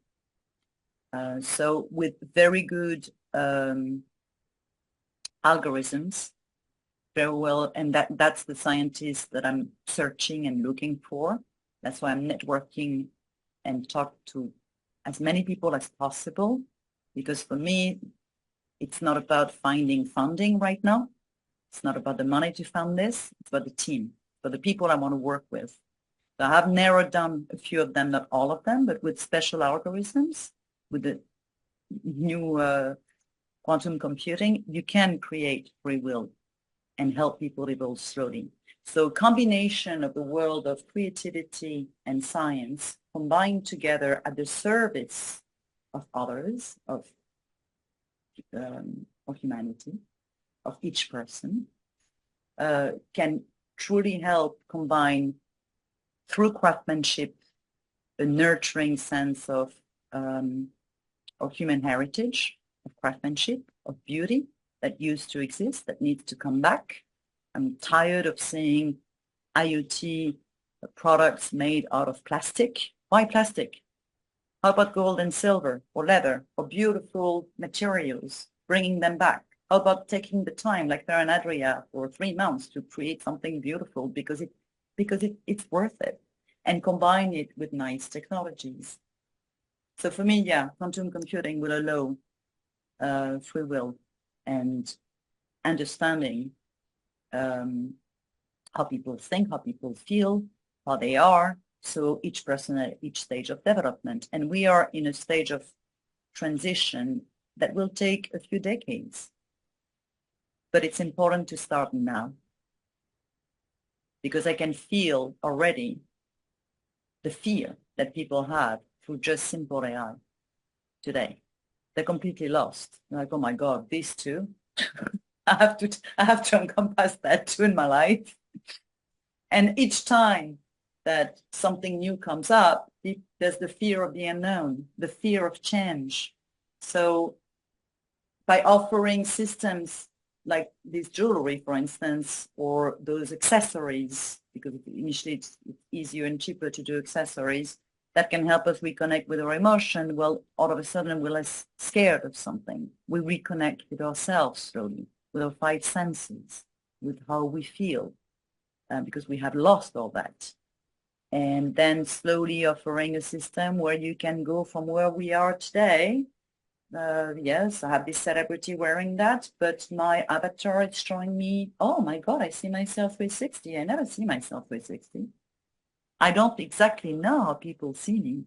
So with very good algorithms, very well, and that's the scientist that I'm searching and looking for. That's why I'm networking and talk to as many people as possible, because for me, it's not about finding funding right now. It's not about the money to fund this. It's about the team, for the people I want to work with. So I have narrowed down a few of them, not all of them, but with special algorithms, with the new quantum computing, you can create free will and help people evolve slowly. So combination of the world of creativity and science combined together at the service of others, of humanity, of each person, can truly help combine, through craftsmanship, a nurturing sense of human heritage, of craftsmanship, of beauty that used to exist, that needs to come back. I'm tired of seeing IoT products made out of plastic Why plastic? How about gold and silver or leather or beautiful materials, bringing them back? How about taking the time, like Farah and Adria, for 3 months to create something beautiful because it's worth it, and combine it with nice technologies. So for me, yeah, quantum computing will allow free will and understanding how people think, how people feel, how they are. So each person at each stage of development. And we are in a stage of transition that will take a few decades. But it's important to start now, because I can feel already the fear that people have through just simple AI today. They're completely lost. They're like, oh my God, these two, I have to encompass that too in my life. And each time that something new comes up, there's the fear of the unknown, the fear of change. So by offering systems like this jewelry, for instance, or those accessories, because initially it's easier and cheaper to do accessories, that can help us reconnect with our emotion, well, all of a sudden we're less scared of something. We reconnect with ourselves slowly, with our 5 senses, with how we feel, because we have lost all that. And then slowly offering a system where you can go from where we are today. Yes, I have this celebrity wearing that, but my avatar is showing me, oh my God, I see myself 360. I never see myself 360. I don't exactly know how people see me.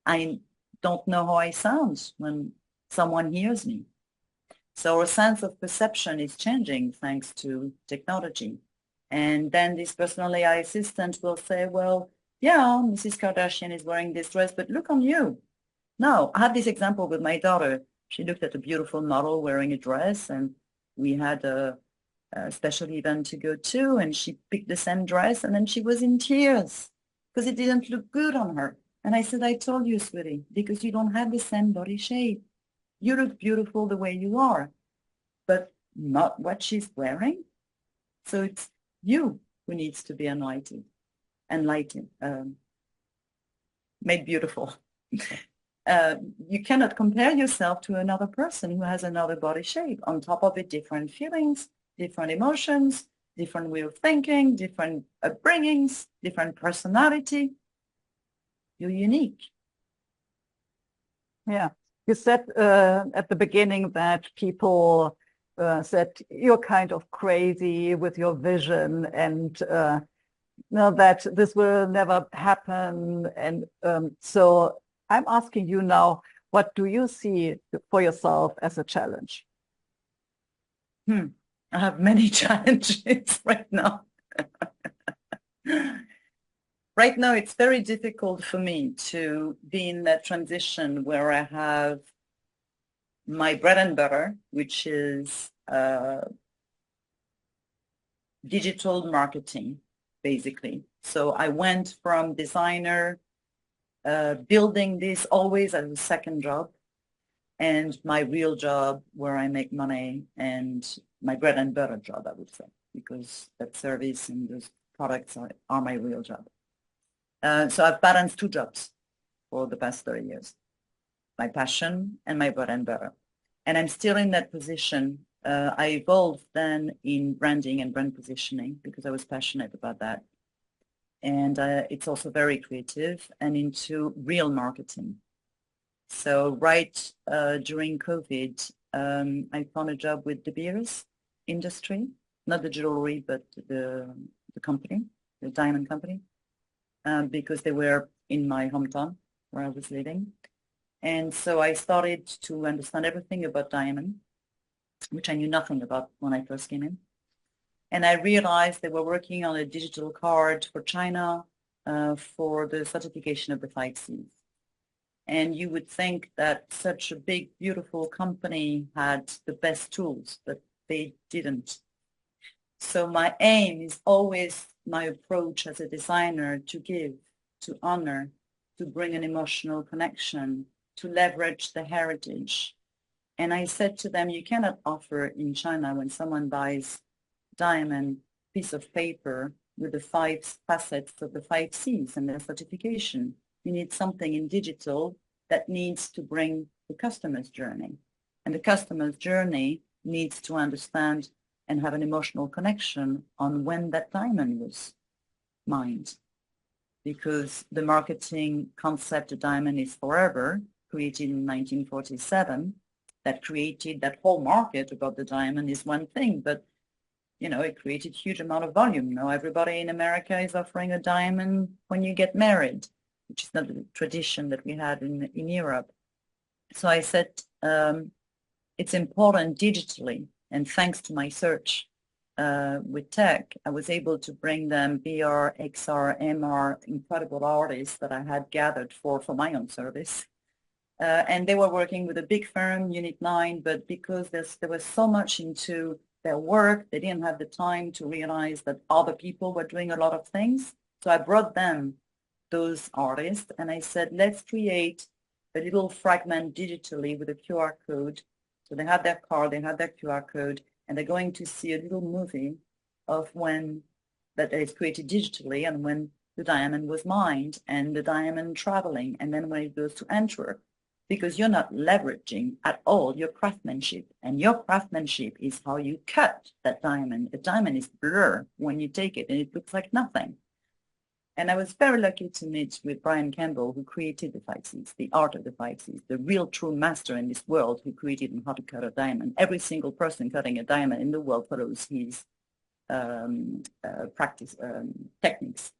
I don't know how I sound when someone hears me. So our sense of perception is changing thanks to technology. And then this personal AI assistant will say, well, yeah, Mrs. Kardashian is wearing this dress, but look on you. No, I had this example with my daughter. She looked at a beautiful model wearing a dress, and we had a special event to go to, and she picked the same dress, and then she was in tears because it didn't look good on her. And I said, I told you, sweetie, because you don't have the same body shape. You look beautiful the way you are, but not what she's wearing. So it's you who needs to be enlightened, made beautiful. You cannot compare yourself to another person who has another body shape. On top of it, different feelings, different emotions, different way of thinking, different upbringings, different personality. You're unique. Yeah. You said at the beginning that people said you're kind of crazy with your vision, and that this will never happen. And so I'm asking you now, what do you see for yourself as a challenge? I have many challenges right now. Right now, it's very difficult for me to be in that transition where I have my bread and butter, which is digital marketing, basically. So I went from designer, building this always as a second job, and my real job where I make money, and my bread and butter job, I would say, because that service and those products are my real job. So I've balanced 2 jobs for the past 30 years, my passion and my bread and butter. And I'm still in that position. I evolved then in branding and brand positioning because I was passionate about that. And it's also very creative and into real marketing. So right during COVID, I found a job with the beers industry, not the jewelry, but the company, the diamond company, because they were in my hometown where I was living. And so I started to understand everything about diamond, which I knew nothing about when I first came in. And I realized they were working on a digital card for China for the certification of the 5 Cs. And you would think that such a big, beautiful company had the best tools, but they didn't. So my aim is always my approach as a designer to give, to honor, to bring an emotional connection, to leverage the heritage. And I said to them, you cannot offer in China when someone buys diamond piece of paper with the 5 facets of the 5 C's and their certification. You need something in digital that needs to bring the customer's journey. And the customer's journey needs to understand and have an emotional connection on when that diamond was mined. Because the marketing concept, a diamond is forever, created in 1947, that created that whole market about the diamond is one thing, but you know, it created huge amount of volume. Now everybody in America is offering a diamond when you get married, which is not the tradition that we had in Europe. So I said, it's important digitally, and thanks to my search with tech, I was able to bring them VR, XR, MR, incredible artists that I had gathered for my own service. And they were working with a big firm, Unit 9, but because there was so much into their work, they didn't have the time to realize that other people were doing a lot of things. So I brought them those artists and I said, let's create a little fragment digitally with a QR code. So they had their card, they had their QR code, and they're going to see a little movie of when that is created digitally and when the diamond was mined and the diamond traveling, and then when it goes to Antwerp. Because you're not leveraging at all your craftsmanship. And your craftsmanship is how you cut that diamond. A diamond is blur when you take it and it looks like nothing. And I was very lucky to meet with Brian Campbell, who created the 5 C's, the art of the 5 C's, the real true master in this world who created how to cut a diamond. Every single person cutting a diamond in the world follows his practice techniques.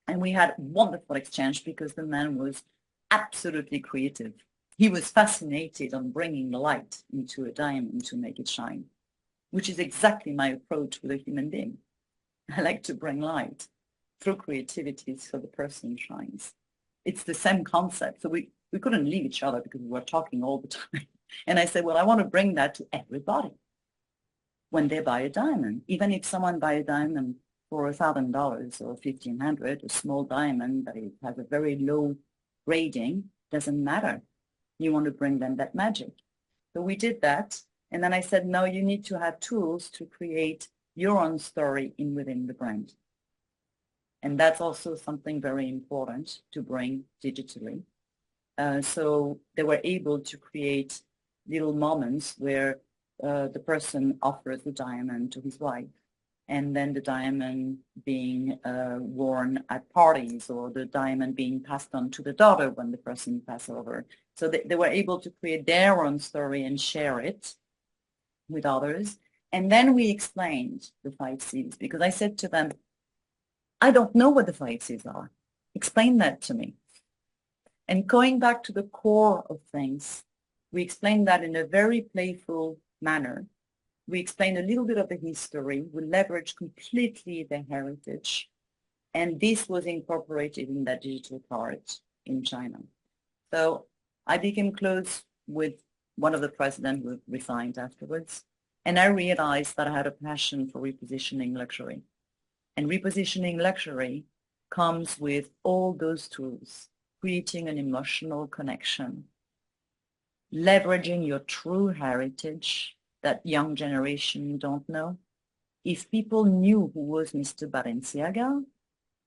And we had a wonderful exchange because the man was absolutely creative. He was fascinated on bringing the light into a diamond to make it shine, which is exactly my approach with a human being. I like to bring light through creativity so the person shines. It's the same concept. So we couldn't leave each other because we were talking all the time. And I said, well, I want to bring that to everybody when they buy a diamond. Even if someone buys a diamond for $1,000 or $1,500, a small diamond that it has a very low grading, doesn't matter. You want to bring them that magic. So we did that. And then I said, no, you need to have tools to create your own story within the brand. And that's also something very important to bring digitally. So they were able to create little moments where the person offers the diamond to his wife, and then the diamond being worn at parties, or the diamond being passed on to the daughter when the person passed over. So they were able to create their own story and share it with others. And then we explained the 5 C's, because I said to them, I don't know what the 5 C's are. Explain that to me. And going back to the core of things, we explained that in a very playful manner. We explained a little bit of the history. We leveraged completely the heritage. And this was incorporated in that digital part in China. So I became close with one of the presidents who resigned afterwards. And I realized that I had a passion for repositioning luxury. And repositioning luxury comes with all those tools, creating an emotional connection, leveraging your true heritage that young generation don't know. If people knew who was Mr. Balenciaga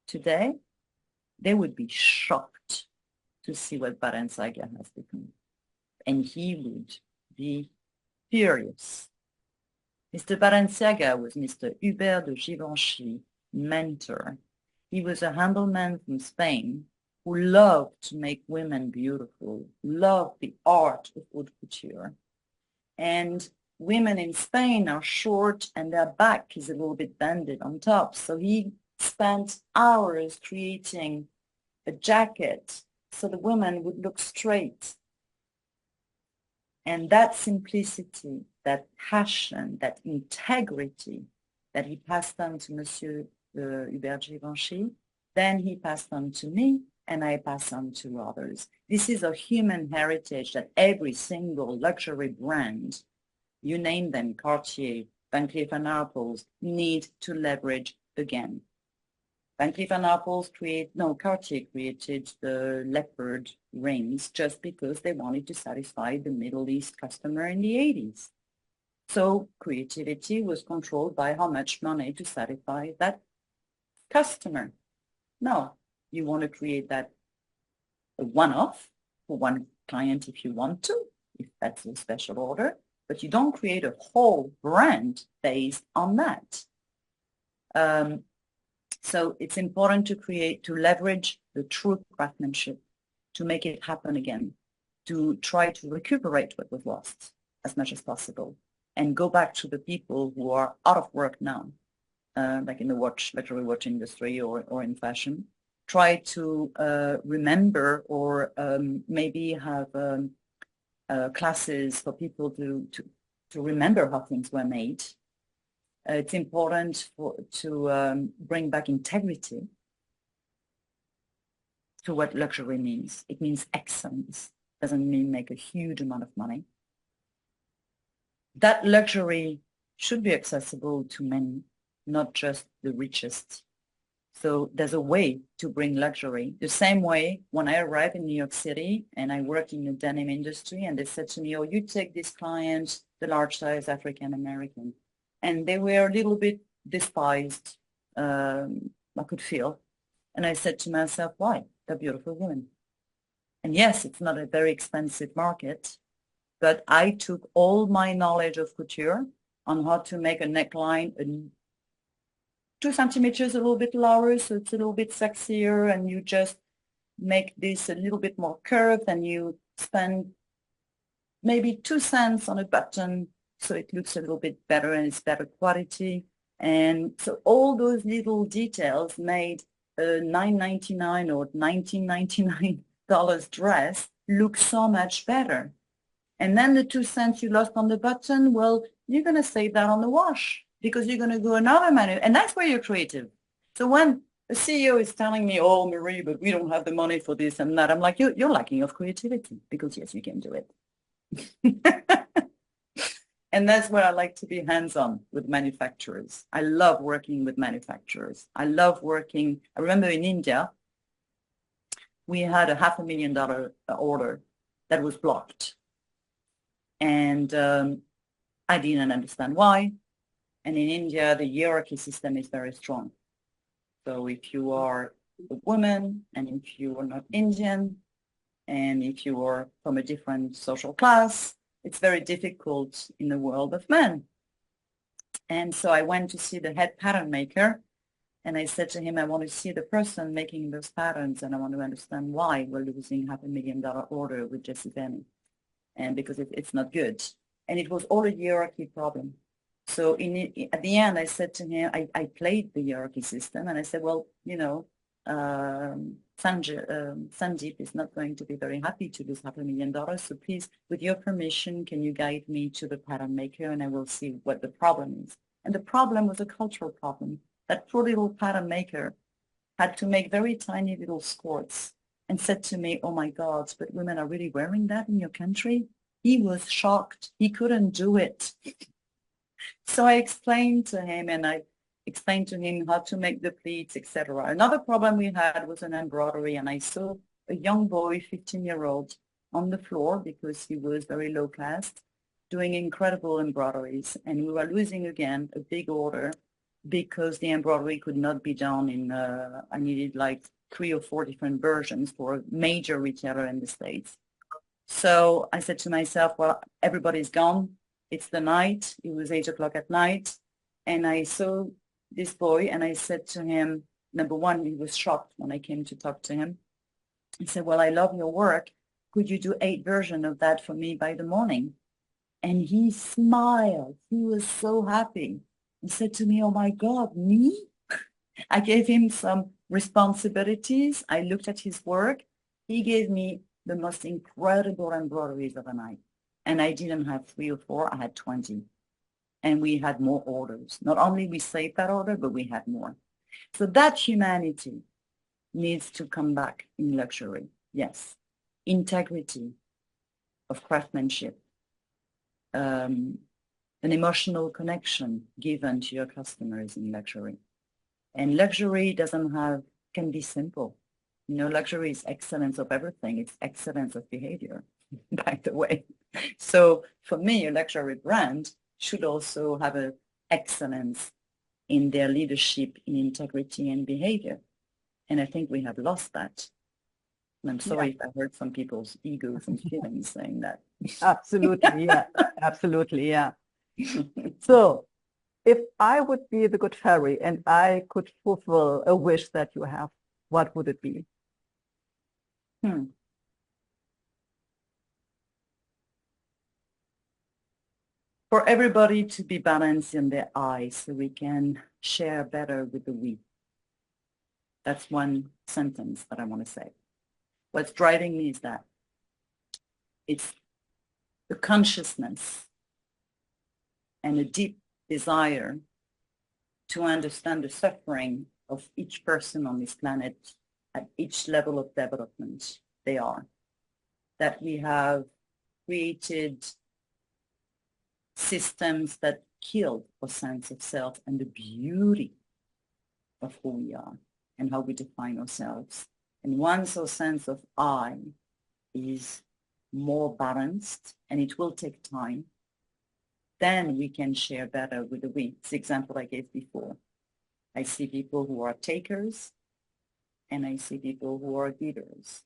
today, they would be shocked to see what Balenciaga has become. And he would be furious. Mr. Balenciaga was Mr. Hubert de Givenchy mentor. He was a humble man from Spain who loved to make women beautiful, loved the art of haute couture. And women in Spain are short and their back is a little bit bended on top. So he spent hours creating a jacket so the woman would look straight. And that simplicity, that passion, that integrity that he passed on to Monsieur Hubert Givenchy, then he passed on to me, and I pass on to others. This is a human heritage that every single luxury brand, you name them, Cartier, Van Cleef & Arpels, need to leverage again. Van Cleef & Arpels Cartier created the leopard rings just because they wanted to satisfy the Middle East customer in the 80s. So creativity was controlled by how much money to satisfy that customer. No, you want to create that a one-off for one client if you want to, if that's a special order, but you don't create a whole brand based on that. So it's important to leverage the true craftsmanship, to make it happen again, to try to recuperate what was lost as much as possible, and go back to the people who are out of work now, like in the luxury watch industry or in fashion. Try to remember or maybe have classes for people to remember how things were made. It's important to bring back integrity to what luxury means. It means excellence. Doesn't mean make a huge amount of money. That luxury should be accessible to many, not just the richest. So there's a way to bring luxury. The same way when I arrived in New York City and I worked in the denim industry, and they said to me, oh, you take this client, the large size African American. And they were a little bit despised, I could feel. And I said to myself, why? They're beautiful women. And yes, it's not a very expensive market, but I took all my knowledge of couture on how to make a neckline 2 centimeters a little bit lower, so it's a little bit sexier, and you just make this a little bit more curved, and you spend maybe 2 cents on a button so it looks a little bit better and it's better quality. And so all those little details made a $9.99 or $19.99 dress look so much better. And then the 2 cents you lost on the button, well, you're going to save that on the wash, because you're going to go another manner. And that's where you're creative. So when a CEO is telling me, oh, Marie, but we don't have the money for this and that, I'm like, you're lacking of creativity, because yes, you can do it. And that's where I like to be hands-on with manufacturers. I love working with manufacturers. I remember in India, we had a $500,000 order that was blocked. And I didn't understand why. And in India, the hierarchy system is very strong. So if you are a woman, and if you are not Indian, and if you are from a different social class, it's very difficult in the world of men. And so I went to see the head pattern maker, and I said to him, I want to see the person making those patterns, and I want to understand why we're losing $500,000 order with Jessie Benny, and because it's not good. And it was all a hierarchy problem. So at the end, I said to him, I played the hierarchy system, and I said, well, you know, Sandeep is not going to be very happy to lose $500,000. So please, with your permission, can you guide me to the pattern maker, and I will see what the problem is. And the problem was a cultural problem. That poor little pattern maker had to make very tiny little skirts and said to me, oh my God, but women are really wearing that in your country? He was shocked. He couldn't do it. So I explained to him, and I explained to him how to make the pleats, etc. Another problem we had was an embroidery, and I saw a young boy, 15-year-old, on the floor, because he was very low class, doing incredible embroideries. And we were losing again a big order because the embroidery could not be done in, I needed like 3 or 4 different versions for a major retailer in the States. So I said to myself, well, everybody's gone. It's the night. It was 8 o'clock at night. And I saw this boy, and I said to him, number one, he was shocked when I came to talk to him. He said, well, I love your work. Could you do 8 versions of that for me by the morning? And he smiled. He was so happy. He said to me, oh my God, me? I gave him some responsibilities. I looked at his work. He gave me the most incredible embroideries of the night. And I didn't have 3 or 4, I had 20. And we had more orders. Not only we saved that order, but we had more. So that humanity needs to come back in luxury. Yes. Integrity of craftsmanship. An emotional connection given to your customers in luxury. And luxury can be simple. You know, luxury is excellence of everything. It's excellence of behavior, by the way. So for me, a luxury brand should also have an excellence in their leadership, in integrity and behavior. And I think we have lost that. And I'm sorry if I hurt some people's egos and feelings saying that. Absolutely, yeah. Absolutely, yeah. So if I would be the good fairy and I could fulfill a wish that you have, what would it be? For everybody to be balanced in their eyes so we can share better with the we. That's one sentence that I want to say. What's driving me is that it's the consciousness and a deep desire to understand the suffering of each person on this planet at each level of development they are. That we have created systems that killed our sense of self and the beauty of who we are and how we define ourselves. And once our sense of I is more balanced, and it will take time, then we can share better with the we. It's the example I gave before. I see people who are takers, and I see people who are givers.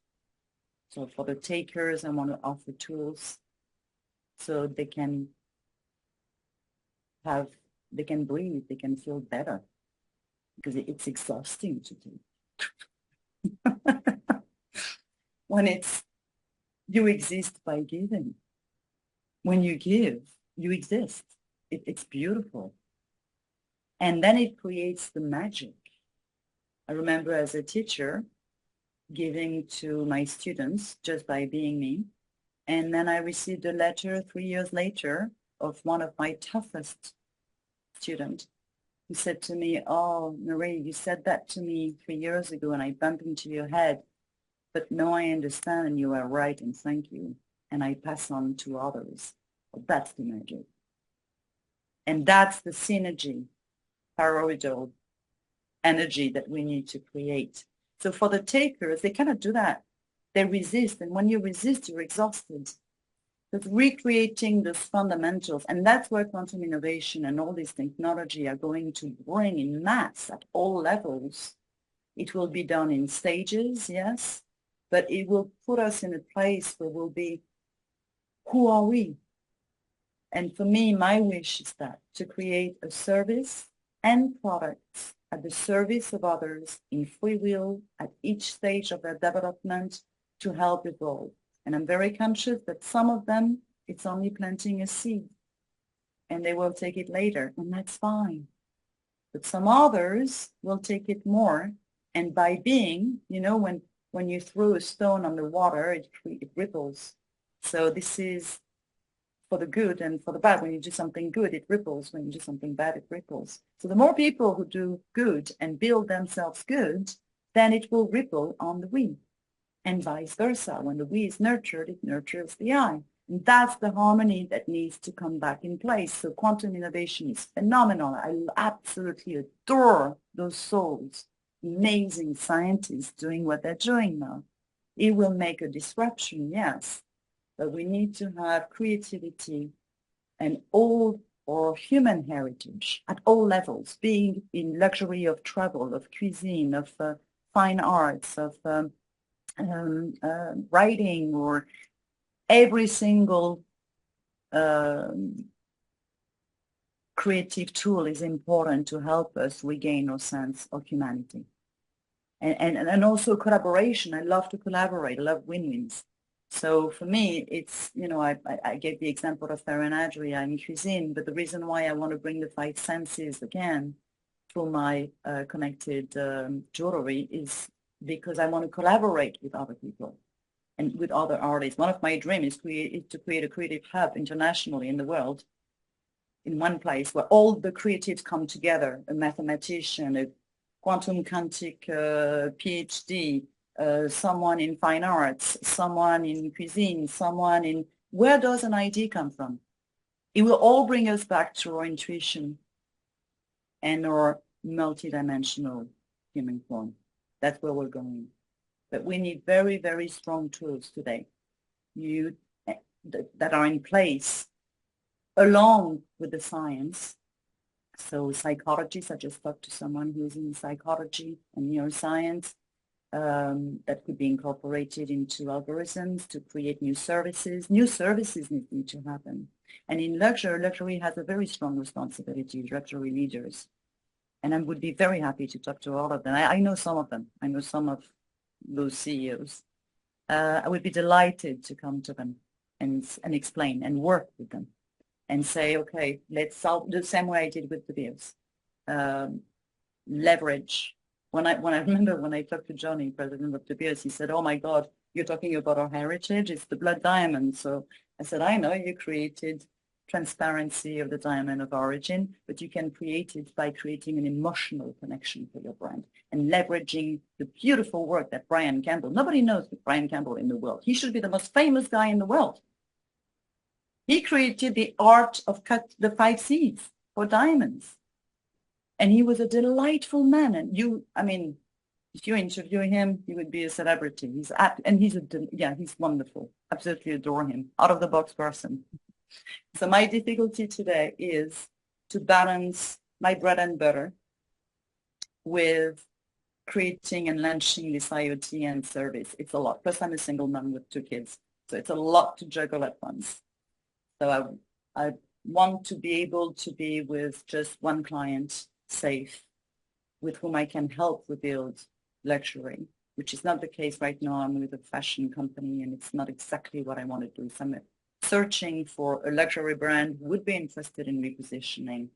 So for the takers, I want to offer tools so they can breathe, they can feel better, because it's exhausting to do. When you exist by giving. When you give, you exist. It's beautiful. And then it creates the magic. I remember as a teacher giving to my students just by being me. And then I received a letter 3 years later of one of my toughest students who said to me, "Oh, Marie, you said that to me 3 years ago and I bumped into your head. But no, I understand and you are right and thank you. And I pass on to others." Well, that's the magic. And that's the synergy, parallel energy that we need to create. So for the takers, they cannot do that. They resist. And when you resist, you're exhausted. But recreating those fundamentals, and that's where quantum innovation and all this technology are going to bring in mass at all levels. It will be done in stages, yes, but it will put us in a place where we'll be, who are we? And for me, my wish is that to create a service and products at the service of others in free will at each stage of their development to help evolve. And I'm very conscious that some of them, it's only planting a seed and they will take it later, and that's fine. But some others will take it more. And by being, you know, when you throw a stone on the water, it ripples. So this is for the good and for the bad. When you do something good, it ripples. When you do something bad, it ripples. So the more people who do good and build themselves good, then it will ripple on the we. And vice versa. When the we is nurtured, it nurtures the I. And that's the harmony that needs to come back in place. So quantum innovation is phenomenal. I absolutely adore those souls, amazing scientists doing what they're doing now. It will make a disruption, yes, but we need to have creativity and all our human heritage at all levels, being in luxury of travel, of cuisine, of fine arts, of writing, or every single creative tool is important to help us regain our sense of humanity. And also collaboration. I love to collaborate. I love win-wins. So for me, it's, you know, I gave the example of farenagerie in cuisine, but the reason why I want to bring the 5 senses again through my connected jewelry is because I want to collaborate with other people and with other artists. One of my dreams is to create a creative hub internationally in the world, in one place where all the creatives come together, a mathematician, a quantum quantic PhD, someone in fine arts, someone in cuisine, someone in... Where does an idea come from? It will all bring us back to our intuition and our multidimensional human form. That's where we're going. But we need very, very strong tools today that are in place along with the science So psychologists, I just talked to someone who's in psychology and neuroscience, that could be incorporated into algorithms to create new services. New services need to happen. And in luxury has a very strong responsibility, luxury leaders. And I would be very happy to talk to all of them. I know some of them. I know some of those CEOs. I would be delighted to come to them and explain and work with them and say, okay, let's solve the same way I did with the bills. Leverage. When I remember when I talked to Johnny, president of De Beers, he said, oh my God, you're talking about our heritage, it's the blood diamond. So I said, I know you created transparency of the diamond of origin, but you can create it by creating an emotional connection for your brand and leveraging the beautiful work that Brian Campbell, nobody knows Brian Campbell in the world. He should be the most famous guy in the world. He created the art of cut the 5 C's for diamonds. And he was a delightful man. And if you interview him, he would be a celebrity. He's wonderful. Absolutely adore him. Out of the box person. So my difficulty today is to balance my bread and butter with creating and launching this IoT and service. It's a lot. Plus I'm a single mom with 2 kids. So it's a lot to juggle at once. So I want to be able to be with just one client, safe, with whom I can help rebuild luxury, which is not the case right now. I'm with a fashion company and it's not exactly what I want to do. So I'm searching for a luxury brand who would be interested in repositioning,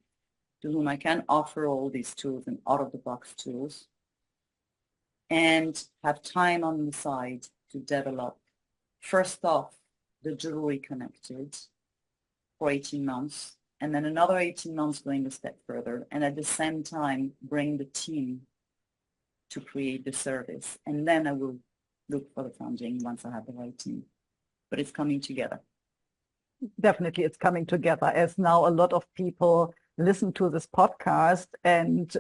to whom I can offer all these tools and out-of-the-box tools, and have time on the side to develop, first off, the jewelry connected for 18 months, and then another 18 months going a step further, and at the same time, bring the team to create the service. And then I will look for the funding once I have the right team. But it's coming together. Definitely it's coming together, as now a lot of people listen to this podcast, and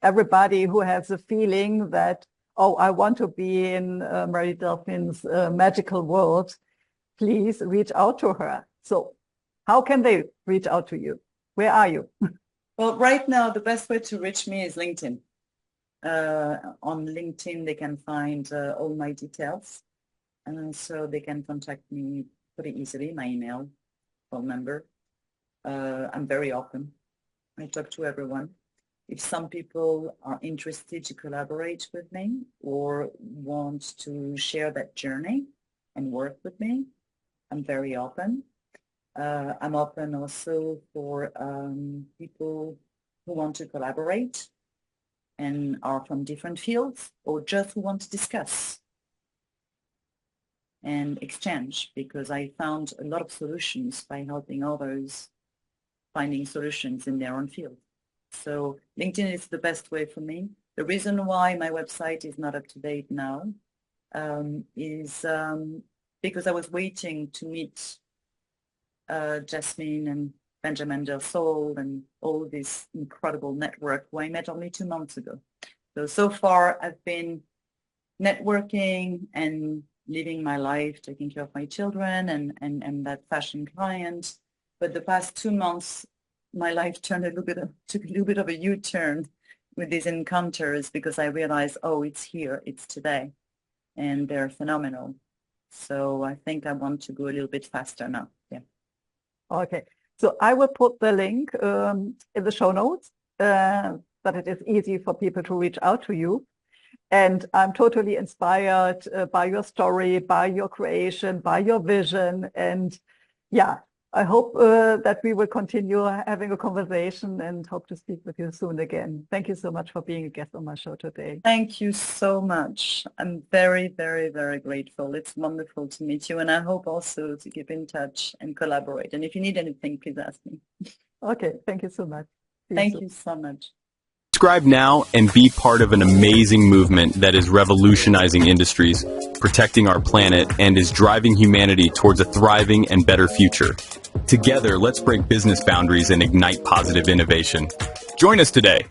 everybody who has a feeling that, oh, I want to be in Marie-Delphine's magical world, please reach out to her. So how can they reach out to you? Where are you? Well, right now, the best way to reach me is LinkedIn. On LinkedIn, they can find all my details. And so they can contact me pretty easily, my email, phone number. I'm very open. I talk to everyone. If some people are interested to collaborate with me or want to share that journey and work with me, I'm very open. I'm open also for people who want to collaborate and are from different fields, or just who want to discuss and exchange, because I found a lot of solutions by helping others finding solutions in their own field. So LinkedIn is the best way for me. The reason why my website is not up to date now is because I was waiting to meet Jasmine and Benjamin Del Sol and all this incredible network who I met only 2 months ago. So far I've been networking and living my life, taking care of my children and that fashion client. But the past 2 months, my life took a little bit of a U-turn with these encounters, because I realized, oh, it's here, it's today, and they're phenomenal. So I think I want to go a little bit faster now. Yeah. Okay. So I will put the link in the show notes, that it is easy for people to reach out to you. And I'm totally inspired by your story, by your creation, by your vision. And yeah, I hope that we will continue having a conversation and hope to speak with you soon again. Thank you so much for being a guest on my show today. Thank you so much. I'm very, very, very grateful. It's wonderful to meet you. And I hope also to keep in touch and collaborate. And if you need anything, please ask me. Okay. Thank you so much. Thank you so much. Subscribe now and be part of an amazing movement that is revolutionizing industries, protecting our planet, and is driving humanity towards a thriving and better future. Together, let's break business boundaries and ignite positive innovation. Join us today.